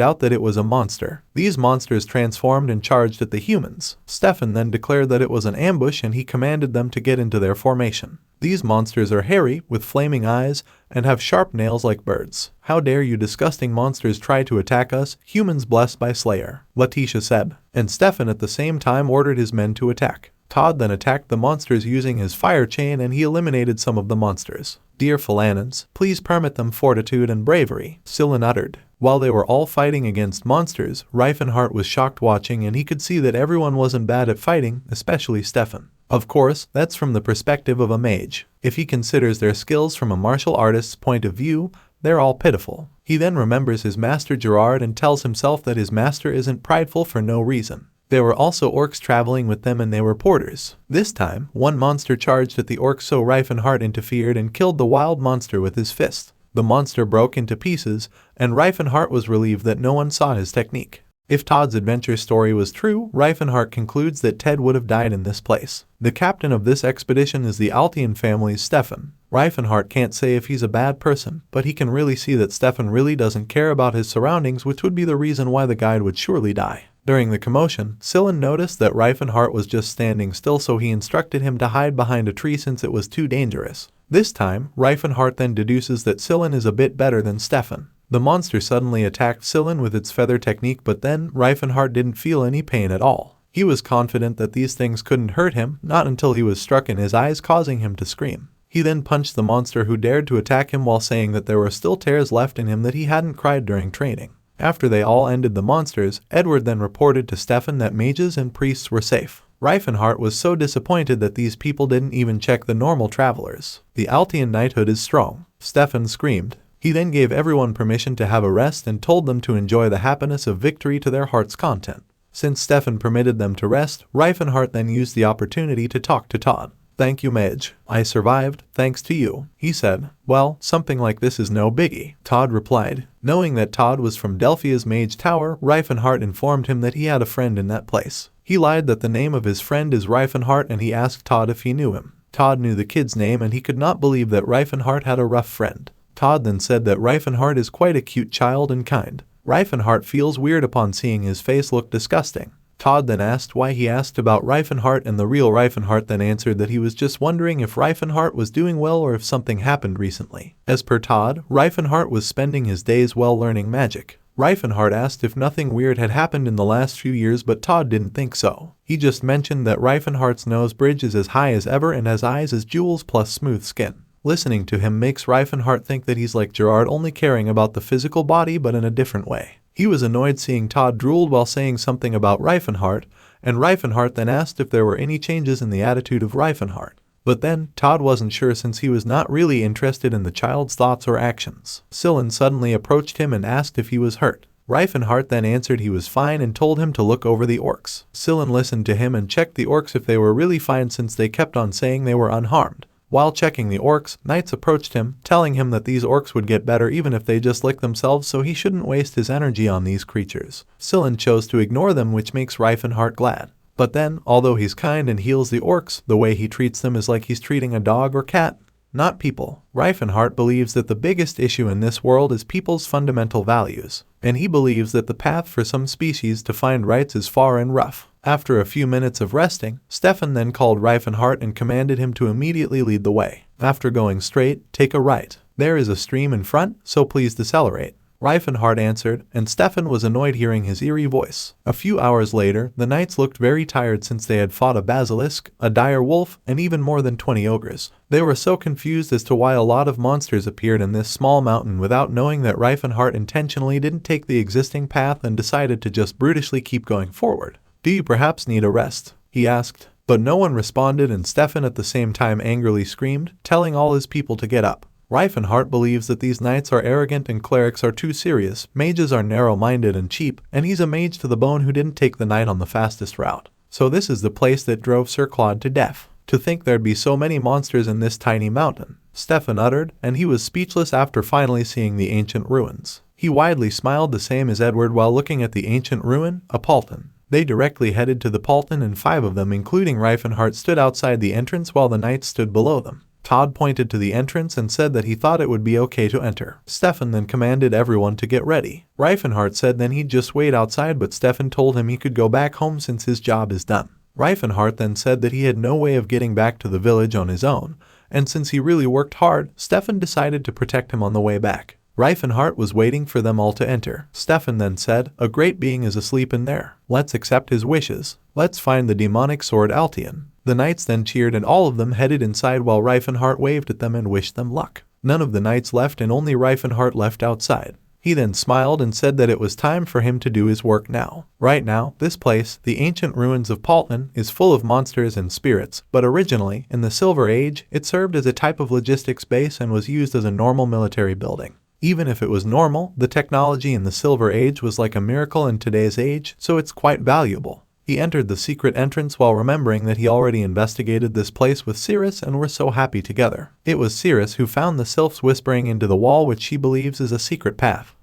out that it was a monster. These monsters transformed and charged at the humans. Stefan then declared that it was an ambush, and he commanded them to get into their formation. These monsters are hairy, with flaming eyes, and have sharp nails like birds. "How dare you disgusting monsters try to attack us, humans blessed by Slayer," Letitia said. And Stefan at the same time ordered his men to attack. Todd then attacked the monsters using his fire chain, and he eliminated some of the monsters. "Dear Phalanans, please permit them fortitude and bravery," Scylla uttered. While they were all fighting against monsters, Rifenhardt was shocked watching, and he could see that everyone wasn't bad at fighting, especially Stefan. Of course, that's from the perspective of a mage. If he considers their skills from a martial artist's point of view, they're all pitiful. He then remembers his master Gerard and tells himself that his master isn't prideful for no reason. There were also orcs traveling with them, and they were porters. This time, one monster charged at the orcs, so Rifenhardt interfered and killed the wild monster with his fist. The monster broke into pieces, and Rifenhardt was relieved that no one saw his technique. If Todd's adventure story was true, Rifenhardt concludes that Ted would have died in this place. The captain of this expedition is the Altian family's Stefan. Rifenhardt can't say if he's a bad person, but he can really see that Stefan really doesn't care about his surroundings, which would be the reason why the guide would surely die. During the commotion, Scylla noticed that Rifenhardt was just standing still, so he instructed him to hide behind a tree since it was too dangerous. This time, Rifenhardt then deduces that Scylla is a bit better than Stefan. The monster suddenly attacked Scylla with its feather technique, but then Rifenhardt didn't feel any pain at all. He was confident that these things couldn't hurt him, not until he was struck in his eyes, causing him to scream. He then punched the monster who dared to attack him while saying that there were still tears left in him that he hadn't cried during training. After they all ended the monsters, Edward then reported to Stefan that mages and priests were safe. Rifenhardt was so disappointed that these people didn't even check the normal travelers. "The Altian knighthood is strong," Stefan screamed. He then gave everyone permission to have a rest and told them to enjoy the happiness of victory to their heart's content. Since Stefan permitted them to rest, Rifenhardt then used the opportunity to talk to Todd. "Thank you, mage. I survived, thanks to you," he said. "Well, something like this is no biggie," Todd replied. Knowing that Todd was from Delphia's Mage Tower, Rifenhardt informed him that he had a friend in that place. He lied that the name of his friend is Rifenhardt, and he asked Todd if he knew him. Todd knew the kid's name, and he could not believe that Rifenhardt had a rough friend. Todd then said that Rifenhardt is quite a cute child and kind. Rifenhardt feels weird upon seeing his face look disgusting. Todd then asked why he asked about Rifenhardt, and the real Rifenhardt then answered that he was just wondering if Rifenhardt was doing well or if something happened recently. As per Todd, Rifenhardt was spending his days well learning magic. Rifenhardt asked if nothing weird had happened in the last few years, but Todd didn't think so. He just mentioned that Rifenhardt's nose bridge is as high as ever and has eyes as jewels plus smooth skin. Listening to him makes Rifenhardt think that he's like Gerard, only caring about the physical body but in a different way. He was annoyed seeing Todd drooled while saying something about Rifenhardt, and Rifenhardt then asked if there were any changes in the attitude of Rifenhardt. But then, Todd wasn't sure since he was not really interested in the child's thoughts or actions. Scylla suddenly approached him and asked if he was hurt. Rifenhardt then answered he was fine and told him to look over the orcs. Scylla listened to him and checked the orcs if they were really fine, since they kept on saying they were unharmed. While checking the orcs, knights approached him, telling him that these orcs would get better even if they just lick themselves, so he shouldn't waste his energy on these creatures. Scylla chose to ignore them, which makes Rifenhardt glad. But then, although he's kind and heals the orcs, the way he treats them is like he's treating a dog or cat, not people. Rifenhardt believes that the biggest issue in this world is people's fundamental values, and he believes that the path for some species to find rights is far and rough. After a few minutes of resting, Stefan then called Rifenhardt and commanded him to immediately lead the way. After going straight, take a right. There is a stream in front, so please decelerate. Rifenhardt answered, and Stefan was annoyed hearing his eerie voice. A few hours later, the knights looked very tired since they had fought a basilisk, a dire wolf, and even more than 20 ogres. They were so confused as to why a lot of monsters appeared in this small mountain without knowing that Rifenhardt intentionally didn't take the existing path and decided to just brutishly keep going forward. "Do you perhaps need a rest?" he asked. But no one responded, and Stefan at the same time angrily screamed, telling all his people to get up. Rifenhardt believes that these knights are arrogant and clerics are too serious, mages are narrow-minded and cheap, and he's a mage to the bone who didn't take the knight on the fastest route. So this is the place that drove Sir Claude to death. To think there'd be so many monsters in this tiny mountain, Stefan uttered, and he was speechless after finally seeing the ancient ruins. He widely smiled the same as Edward while looking at the ancient ruin, a Palton. They directly headed to the Palton and 5 of them including Rifenhardt stood outside the entrance while the knights stood below them. Todd pointed to the entrance and said that he thought it would be okay to enter. Stefan then commanded everyone to get ready. Rifenhardt said then he'd just wait outside, but Stefan told him he could go back home since his job is done. Rifenhardt then said that he had no way of getting back to the village on his own, and since he really worked hard, Stefan decided to protect him on the way back. Rifenhardt was waiting for them all to enter. Stefan then said, "A great being is asleep in there. Let's accept his wishes. Let's find the demonic sword Altian." The knights then cheered and all of them headed inside while Rifenhardt waved at them and wished them luck. None of the knights left and only Rifenhardt left outside. He then smiled and said that it was time for him to do his work now. Right now, this place, the ancient ruins of Palton, is full of monsters and spirits, but originally, in the Silver Age, it served as a type of logistics base and was used as a normal military building. Even if it was normal, the technology in the Silver Age was like a miracle in today's age, so it's quite valuable. He entered the secret entrance while remembering that he already investigated this place with Cirrus and were so happy together. It was Cirrus who found the sylphs whispering into the wall, which she believes is a secret path.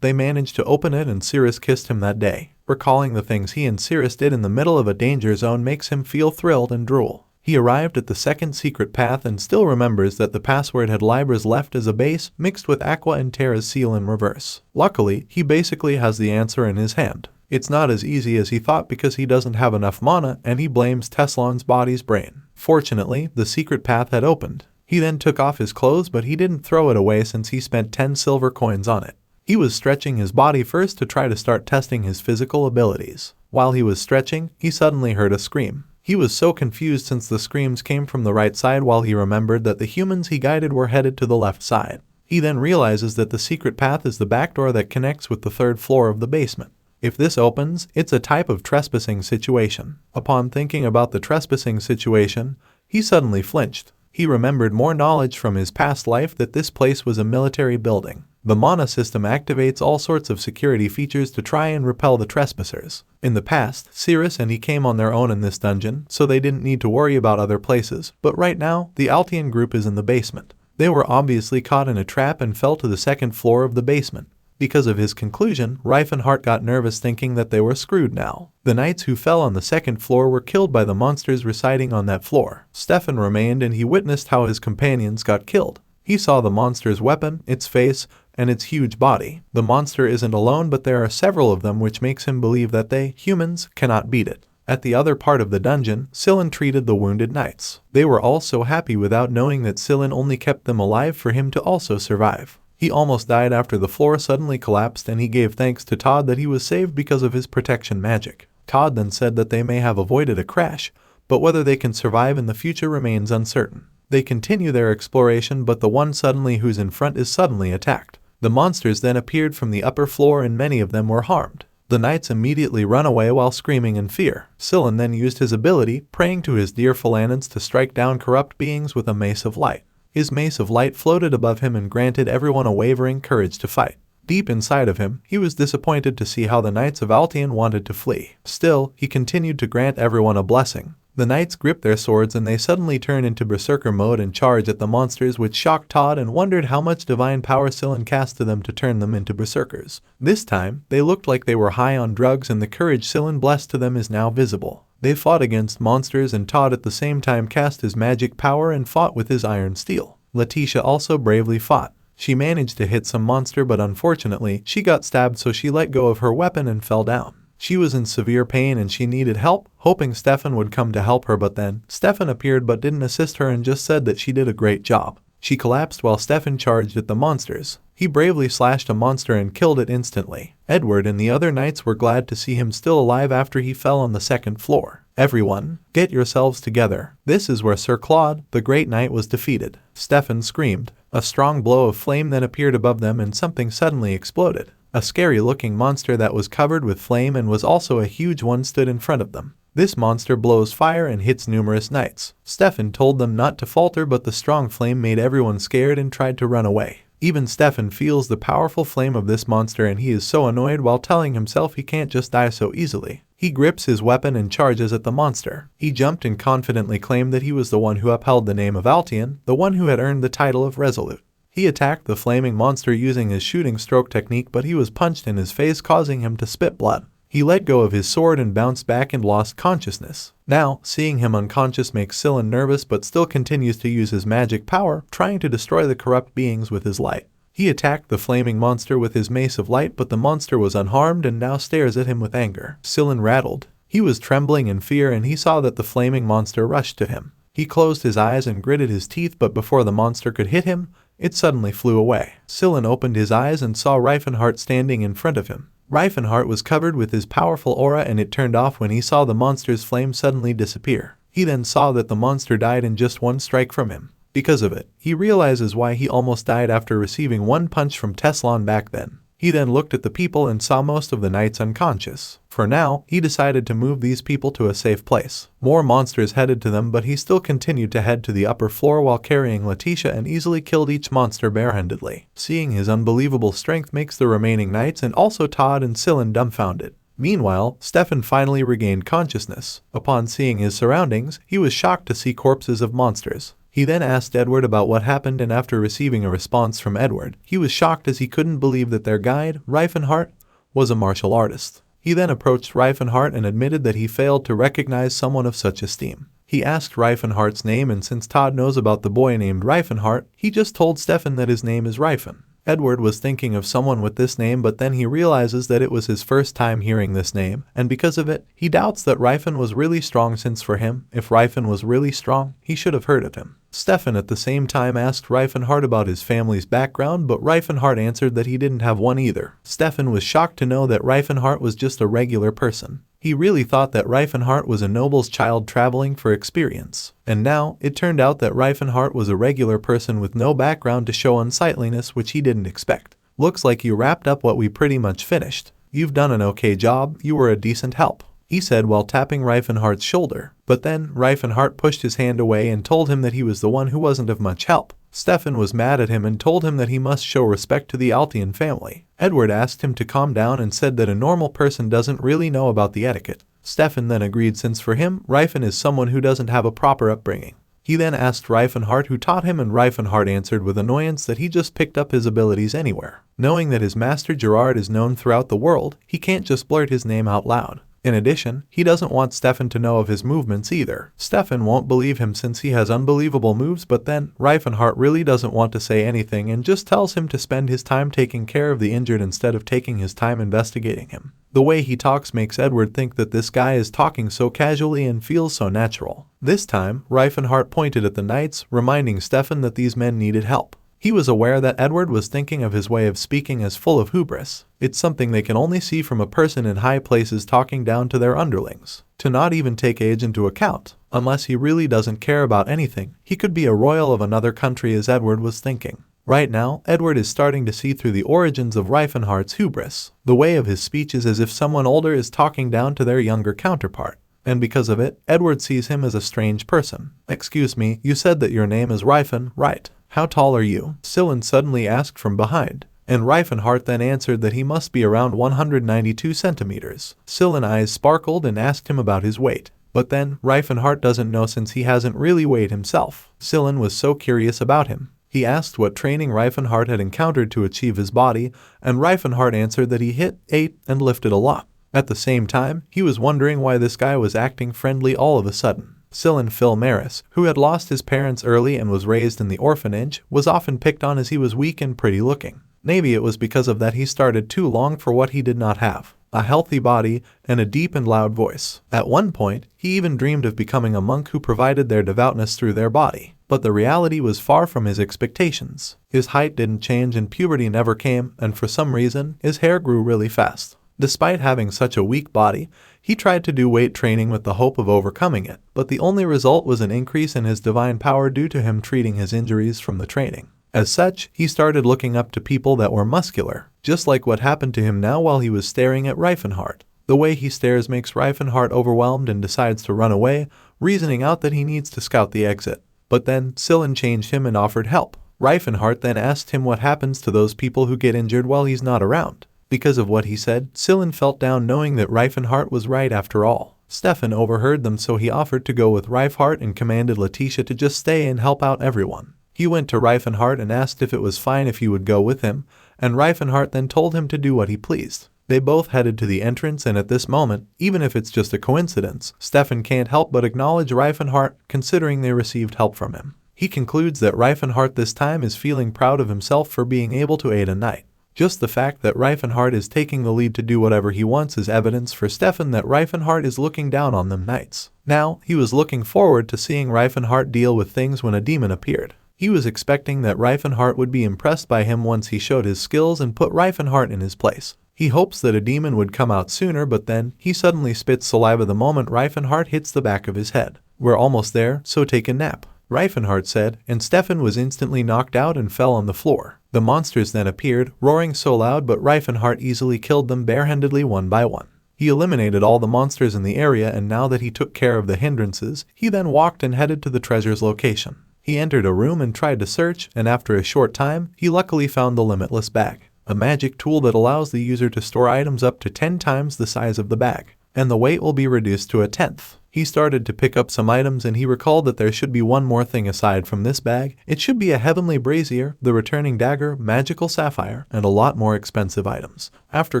They managed to open it and Cirrus kissed him that day. Recalling the things he and Cirrus did in the middle of a danger zone makes him feel thrilled and drool. He arrived at the second secret path and still remembers that the password had Libra's left as a base mixed with Aqua and Terra's seal in reverse. Luckily, he basically has the answer in his hand. It's not as easy as he thought because he doesn't have enough mana and he blames Tesslon's body's brain. Fortunately, the secret path had opened. He then took off his clothes, but he didn't throw it away since he spent 10 silver coins on it. He was stretching his body first to try to start testing his physical abilities. While he was stretching, he suddenly heard a scream. He was so confused since the screams came from the right side while he remembered that the humans he guided were headed to the left side. He then realizes that the secret path is the back door that connects with the 3rd floor of the basement. If this opens, it's a type of trespassing situation. Upon thinking about the trespassing situation, he suddenly flinched. He remembered more knowledge from his past life that this place was a military building. The mana system activates all sorts of security features to try and repel the trespassers. In the past, Cirrus and he came on their own in this dungeon, so they didn't need to worry about other places, but right now, the Altian group is in the basement. They were obviously caught in a trap and fell to the 2nd floor of the basement. Because of his conclusion, Rifenhardt got nervous thinking that they were screwed now. The knights who fell on the 2nd floor were killed by the monsters residing on that floor. Stefan remained and he witnessed how his companions got killed. He saw the monster's weapon, its face, and its huge body. The monster isn't alone, but there are several of them, which makes him believe that they, humans, cannot beat it. At the other part of the dungeon, Sillin treated the wounded knights. They were all so happy without knowing that Sillin only kept them alive for him to also survive. He almost died after the floor suddenly collapsed and he gave thanks to Todd that he was saved because of his protection magic. Todd then said that they may have avoided a crash, but whether they can survive in the future remains uncertain. They continue their exploration, but the one suddenly who's in front is suddenly attacked. The monsters then appeared from the upper floor and many of them were harmed. The knights immediately run away while screaming in fear. Sillin then used his ability, praying to his dear Phalanins to strike down corrupt beings with a mace of light. His mace of light floated above him and granted everyone a wavering courage to fight. Deep inside of him, he was disappointed to see how the knights of Altian wanted to flee. Still, he continued to grant everyone a blessing. The knights gripped their swords and they suddenly turned into berserker mode and charged at the monsters, which shocked Todd and wondered how much divine power Sillin cast to them to turn them into berserkers. This time, they looked like they were high on drugs and the courage Sillin blessed to them is now visible. They fought against monsters and Todd at the same time cast his magic power and fought with his iron steel. Letitia also bravely fought. She managed to hit some monster, but unfortunately, she got stabbed, so she let go of her weapon and fell down. She was in severe pain and she needed help, hoping Stefan would come to help her, but then Stefan appeared but didn't assist her and just said that she did a great job. She collapsed while Stefan charged at the monsters. He bravely slashed a monster and killed it instantly. Edward and the other knights were glad to see him still alive after he fell on the 2nd floor. Everyone, get yourselves together. This is where Sir Claude, the Great Knight, was defeated. Stefan screamed. A strong blow of flame then appeared above them and something suddenly exploded. A scary-looking monster that was covered with flame and was also a huge one stood in front of them. This monster blows fire and hits numerous knights. Stefan told them not to falter, but the strong flame made everyone scared and tried to run away. Even Stefan feels the powerful flame of this monster and he is so annoyed while telling himself he can't just die so easily. He grips his weapon and charges at the monster. He jumped and confidently claimed that he was the one who upheld the name of Altian, the one who had earned the title of Resolute. He attacked the flaming monster using his shooting stroke technique, but he was punched in his face, causing him to spit blood. He let go of his sword and bounced back and lost consciousness. Now, seeing him unconscious makes Sillin nervous but still continues to use his magic power, trying to destroy the corrupt beings with his light. He attacked the flaming monster with his mace of light, but the monster was unharmed and now stares at him with anger. Sillin rattled. He was trembling in fear and he saw that the flaming monster rushed to him. He closed his eyes and gritted his teeth, but before the monster could hit him, it suddenly flew away. Sillin opened his eyes and saw Rifenhardt standing in front of him. Rifenhardt was covered with his powerful aura and it turned off when he saw the monster's flame suddenly disappear. He then saw that the monster died in just one strike from him. Because of it, he realizes why he almost died after receiving one punch from Tesslon back then. He then looked at the people and saw most of the knights unconscious. For now, he decided to move these people to a safe place. More monsters headed to them, but he still continued to head to the upper floor while carrying Letitia and easily killed each monster barehandedly. Seeing his unbelievable strength makes the remaining knights and also Todd and Sillin dumbfounded. Meanwhile, Stefan finally regained consciousness. Upon seeing his surroundings, he was shocked to see corpses of monsters. He then asked Edward about what happened, and after receiving a response from Edward, he was shocked as he couldn't believe that their guide, Rifenhardt, was a martial artist. He then approached Rifenhardt and admitted that he failed to recognize someone of such esteem. He asked Rifenhardt's name, and since Todd knows about the boy named Rifenhardt, he just told Stefan that his name is Rifen. Edward was thinking of someone with this name, but then he realizes that it was his first time hearing this name, and because of it, he doubts that Rifen was really strong, since for him, if Rifen was really strong, he should have heard of him. Stefan at the same time asked Rifenhardt about his family's background, but Rifenhardt answered that he didn't have one either. Stefan was shocked to know that Rifenhardt was just a regular person. He really thought that Rifenhardt was a noble's child traveling for experience. And now, it turned out that Rifenhardt was a regular person with no background to show unsightliness, which he didn't expect. Looks like you wrapped up what we pretty much finished. You've done an okay job, you were a decent help, he said while tapping Rifenhardt's shoulder. But then, Rifenhardt pushed his hand away and told him that he was the one who wasn't of much help. Stefan was mad at him and told him that he must show respect to the Altian family. Edward asked him to calm down and said that a normal person doesn't really know about the etiquette. Stefan then agreed, since for him, Rifen is someone who doesn't have a proper upbringing. He then asked Rifenhardt who taught him, and Rifenhardt answered with annoyance that he just picked up his abilities anywhere. Knowing that his master Gerard is known throughout the world, he can't just blurt his name out loud. In addition, he doesn't want Stefan to know of his movements either. Stefan won't believe him since he has unbelievable moves, but then Rifenhardt really doesn't want to say anything and just tells him to spend his time taking care of the injured instead of taking his time investigating him. The way he talks makes Edward think that this guy is talking so casually and feels so natural. This time, Rifenhardt pointed at the knights, reminding Stefan that these men needed help. He was aware that Edward was thinking of his way of speaking as full of hubris. It's something they can only see from a person in high places talking down to their underlings. To not even take age into account, unless he really doesn't care about anything, he could be a royal of another country, as Edward was thinking. Right now, Edward is starting to see through the origins of Rifenhardt's hubris. The way of his speech is as if someone older is talking down to their younger counterpart. And because of it, Edward sees him as a strange person. "Excuse me, you said that your name is Rifen, right? How tall are you?" Sillin suddenly asked from behind, and Rifenhardt then answered that he must be around 192 centimeters. Sillin's eyes sparkled and asked him about his weight. But then, Rifenhardt doesn't know since he hasn't really weighed himself. Sillin was so curious about him. He asked what training Rifenhardt had encountered to achieve his body, and Rifenhardt answered that he hit, ate, and lifted a lot. At the same time, he was wondering why this guy was acting friendly all of a sudden. Sillin Phil Maris, who had lost his parents early and was raised in the orphanage, was often picked on as he was weak and pretty looking. Maybe it was because of that he started too long for what he did not have: a healthy body and a deep and loud voice. At one point, he even dreamed of becoming a monk who provided their devoutness through their body. But the reality was far from his expectations. His height didn't change and puberty never came, and for some reason, his hair grew really fast. Despite having such a weak body, he tried to do weight training with the hope of overcoming it, but the only result was an increase in his divine power due to him treating his injuries from the training. As such, he started looking up to people that were muscular, just like what happened to him now while he was staring at Rifenhardt. The way he stares makes Rifenhardt overwhelmed and decides to run away, reasoning out that he needs to scout the exit. But then, Sillin changed him and offered help. Rifenhardt then asked him what happens to those people who get injured while he's not around. Because of what he said, Sillin felt down knowing that Rifenhardt was right after all. Stefan overheard them, so he offered to go with Rifenhardt and commanded Letitia to just stay and help out everyone. He went to Rifenhardt and asked if it was fine if he would go with him, and Rifenhardt then told him to do what he pleased. They both headed to the entrance, and at this moment, even if it's just a coincidence, Stefan can't help but acknowledge Rifenhardt, considering they received help from him. He concludes that Rifenhardt this time is feeling proud of himself for being able to aid a knight. Just the fact that Rifenhardt is taking the lead to do whatever he wants is evidence for Stefan that Rifenhardt is looking down on them knights. Now, he was looking forward to seeing Rifenhardt deal with things when a demon appeared. He was expecting that Rifenhardt would be impressed by him once he showed his skills and put Rifenhardt in his place. He hopes that a demon would come out sooner, but then he suddenly spits saliva the moment Rifenhardt hits the back of his head. "We're almost there, so take a nap," Rifenhardt said, and Stefan was instantly knocked out and fell on the floor. The monsters then appeared, roaring so loud, but Rifenhardt easily killed them barehandedly one by one. He eliminated all the monsters in the area, and now that he took care of the hindrances, he then walked and headed to the treasure's location. He entered a room and tried to search, and after a short time, he luckily found the limitless bag, a magic tool that allows the user to store items up to 10 times the size of the bag, and the weight will be reduced to a tenth. He started to pick up some items, and he recalled that there should be one more thing aside from this bag. It should be a heavenly brazier, the returning dagger, magical sapphire, and a lot more expensive items. After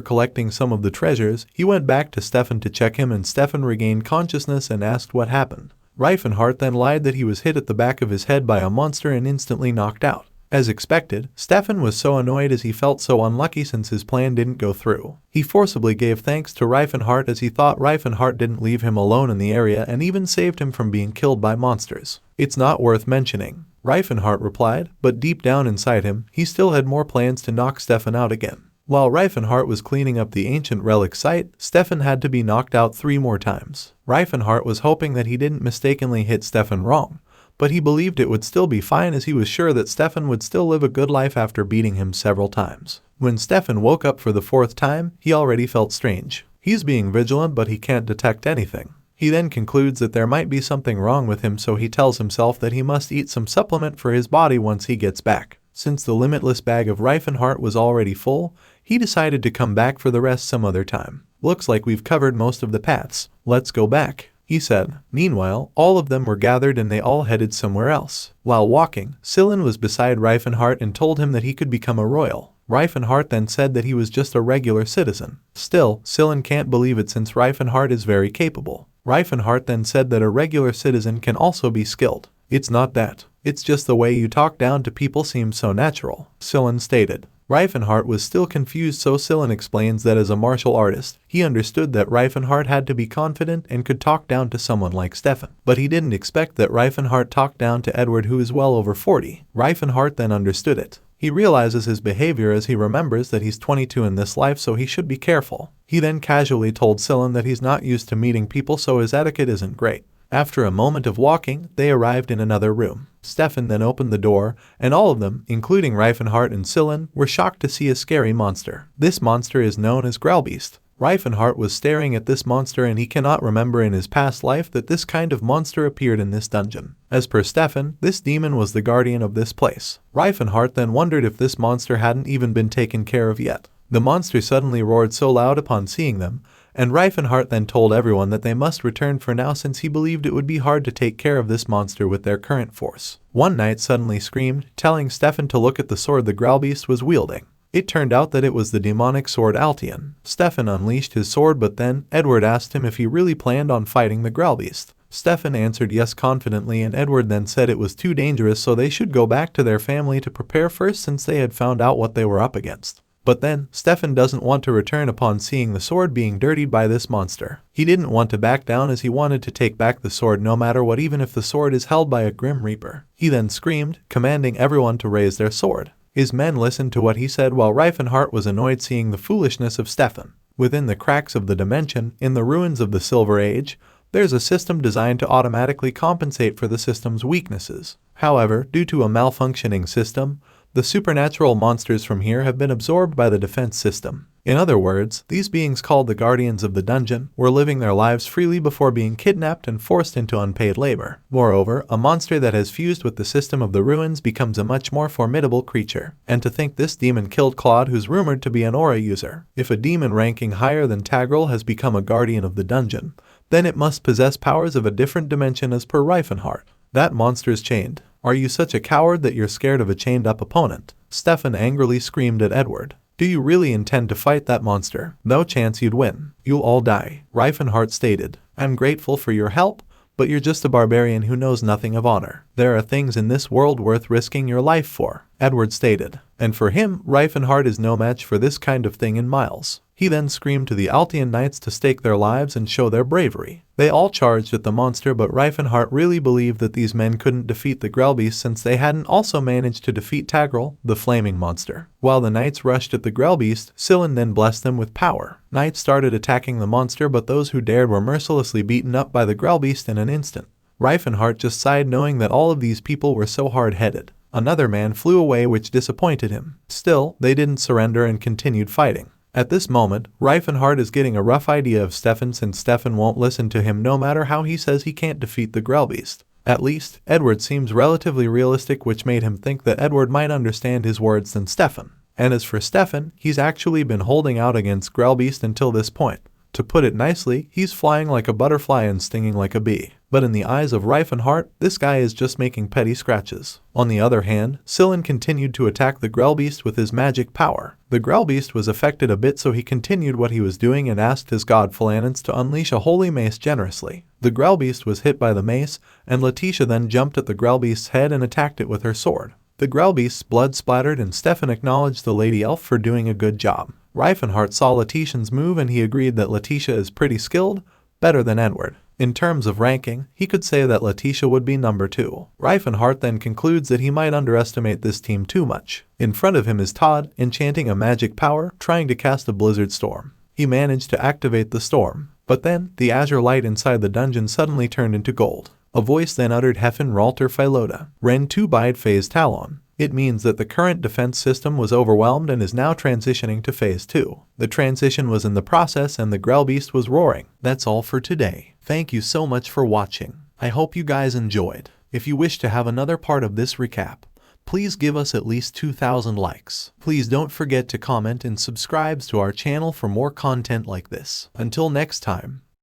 collecting some of the treasures, he went back to Stefan to check him, and Stefan regained consciousness and asked what happened. Rifenhardt then lied that he was hit at the back of his head by a monster and instantly knocked out. As expected, Stefan was so annoyed as he felt so unlucky since his plan didn't go through. He forcibly gave thanks to Rifenhardt as he thought Rifenhardt didn't leave him alone in the area and even saved him from being killed by monsters. "It's not worth mentioning," Rifenhardt replied, but deep down inside him, he still had more plans to knock Stefan out again. While Rifenhardt was cleaning up the ancient relic site, Stefan had to be knocked out 3 more times. Rifenhardt was hoping that he didn't mistakenly hit Stefan wrong, but he believed it would still be fine as he was sure that Stefan would still live a good life after beating him several times. When Stefan woke up for the 4th time, he already felt strange. He's being vigilant, but he can't detect anything. He then concludes that there might be something wrong with him, so he tells himself that he must eat some supplement for his body once he gets back. Since the limitless bag of Rifenhardt was already full, he decided to come back for the rest some other time. "Looks like we've covered most of the paths. Let's go back," he said. Meanwhile, all of them were gathered and they all headed somewhere else. While walking, Sillen was beside Rifenhardt and told him that he could become a royal. Rifenhardt then said that he was just a regular citizen. Still, Sillen can't believe it since Rifenhardt is very capable. Rifenhardt then said that a regular citizen can also be skilled. "It's not that. It's just the way you talk down to people seems so natural," Sillen stated. Rifenhardt was still confused, so Sillen explains that as a martial artist, he understood that Rifenhardt had to be confident and could talk down to someone like Stefan. But he didn't expect that Rifenhardt talked down to Edward, who is well over 40. Rifenhardt then understood it. He realizes his behavior as he remembers that he's 22 in this life, so he should be careful. He then casually told Sillen that he's not used to meeting people, so his etiquette isn't great. After a moment of walking, they arrived in another room. Stefan then opened the door, and all of them, including Rifenhardt and Sillen, were shocked to see a scary monster. This monster is known as Growlbeast. Rifenhardt was staring at this monster, and he cannot remember in his past life that this kind of monster appeared in this dungeon. As per Stefan, this demon was the guardian of this place. Rifenhardt then wondered if this monster hadn't even been taken care of yet. The monster suddenly roared so loud upon seeing them, and Rifenhardt then told everyone that they must return for now since he believed it would be hard to take care of this monster with their current force. One knight suddenly screamed, telling Stefan to look at the sword the Growlbeast was wielding. It turned out that it was the demonic sword Altion. Stefan unleashed his sword, but then Edward asked him if he really planned on fighting the Growlbeast. Stefan answered yes confidently, and Edward then said it was too dangerous, so they should go back to their family to prepare first since they had found out what they were up against. But then, Stefan doesn't want to return upon seeing the sword being dirtied by this monster. He didn't want to back down as he wanted to take back the sword no matter what, even if the sword is held by a Grim Reaper. He then screamed, commanding everyone to raise their sword. His men listened to what he said while Rifenhardt was annoyed seeing the foolishness of Stefan. Within the cracks of the dimension, in the ruins of the Silver Age, there's a system designed to automatically compensate for the system's weaknesses. However, due to a malfunctioning system, the supernatural monsters from here have been absorbed by the defense system. In other words, these beings called the guardians of the dungeon were living their lives freely before being kidnapped and forced into unpaid labor. Moreover, a monster that has fused with the system of the ruins becomes a much more formidable creature. And to think this demon killed Claude, who's rumored to be an aura user. If a demon ranking higher than Tagrel has become a guardian of the dungeon, then it must possess powers of a different dimension as per Rifenhardt. That monster's chained. Are you such a coward that you're scared of a chained-up opponent? Stefan angrily screamed at Edward. Do you really intend to fight that monster? No chance you'd win. You'll all die. Rifenhardt stated. I'm grateful for your help, but you're just a barbarian who knows nothing of honor. There are things in this world worth risking your life for, Edward stated. And for him, Rifenhardt is no match for this kind of thing in miles. He then screamed to the Altian knights to stake their lives and show their bravery. They all charged at the monster, but Rifenhardt really believed that these men couldn't defeat the Grellbeast since they hadn't also managed to defeat Tagrel, the flaming monster. While the knights rushed at the Grellbeast, Scylan then blessed them with power. Knights started attacking the monster, but those who dared were mercilessly beaten up by the Grellbeast in an instant. Rifenhardt just sighed knowing that all of these people were so hard-headed. Another man flew away, which disappointed him. Still, they didn't surrender and continued fighting. At this moment, Rifenhardt is getting a rough idea of Stefan since Stefan won't listen to him no matter how he says he can't defeat the Grellbeast. At least, Edward seems relatively realistic, which made him think that Edward might understand his words than Stefan. And as for Stefan, he's actually been holding out against Grellbeast until this point. To put it nicely, he's flying like a butterfly and stinging like a bee. But in the eyes of Rifenhardt, this guy is just making petty scratches. On the other hand, Scylan continued to attack the Grellbeast with his magic power. The Grellbeast was affected a bit, so he continued what he was doing and asked his god Phalanx to unleash a holy mace generously. The Grellbeast was hit by the mace, and Letitia then jumped at the Grellbeast's head and attacked it with her sword. The Grellbeast's blood splattered, and Stefan acknowledged the Lady Elf for doing a good job. Rifenhardt saw Letitia's move and he agreed that Letitia is pretty skilled, better than Edward. In terms of ranking, he could say that Letitia would be number 2. Rifenhardt then concludes that he might underestimate this team too much. In front of him is Todd, enchanting a magic power, trying to cast a blizzard storm. He managed to activate the storm, but then the azure light inside the dungeon suddenly turned into gold. A voice then uttered Hefen Ralter Philota, Ren 2 Bide Phase Talon. It means that the current defense system was overwhelmed and is now transitioning to Phase 2. The transition was in the process and the Grellbeast was roaring. That's all for today. Thank you so much for watching. I hope you guys enjoyed. If you wish to have another part of this recap, please give us at least 2,000 likes. Please don't forget to comment and subscribe to our channel for more content like this. Until next time.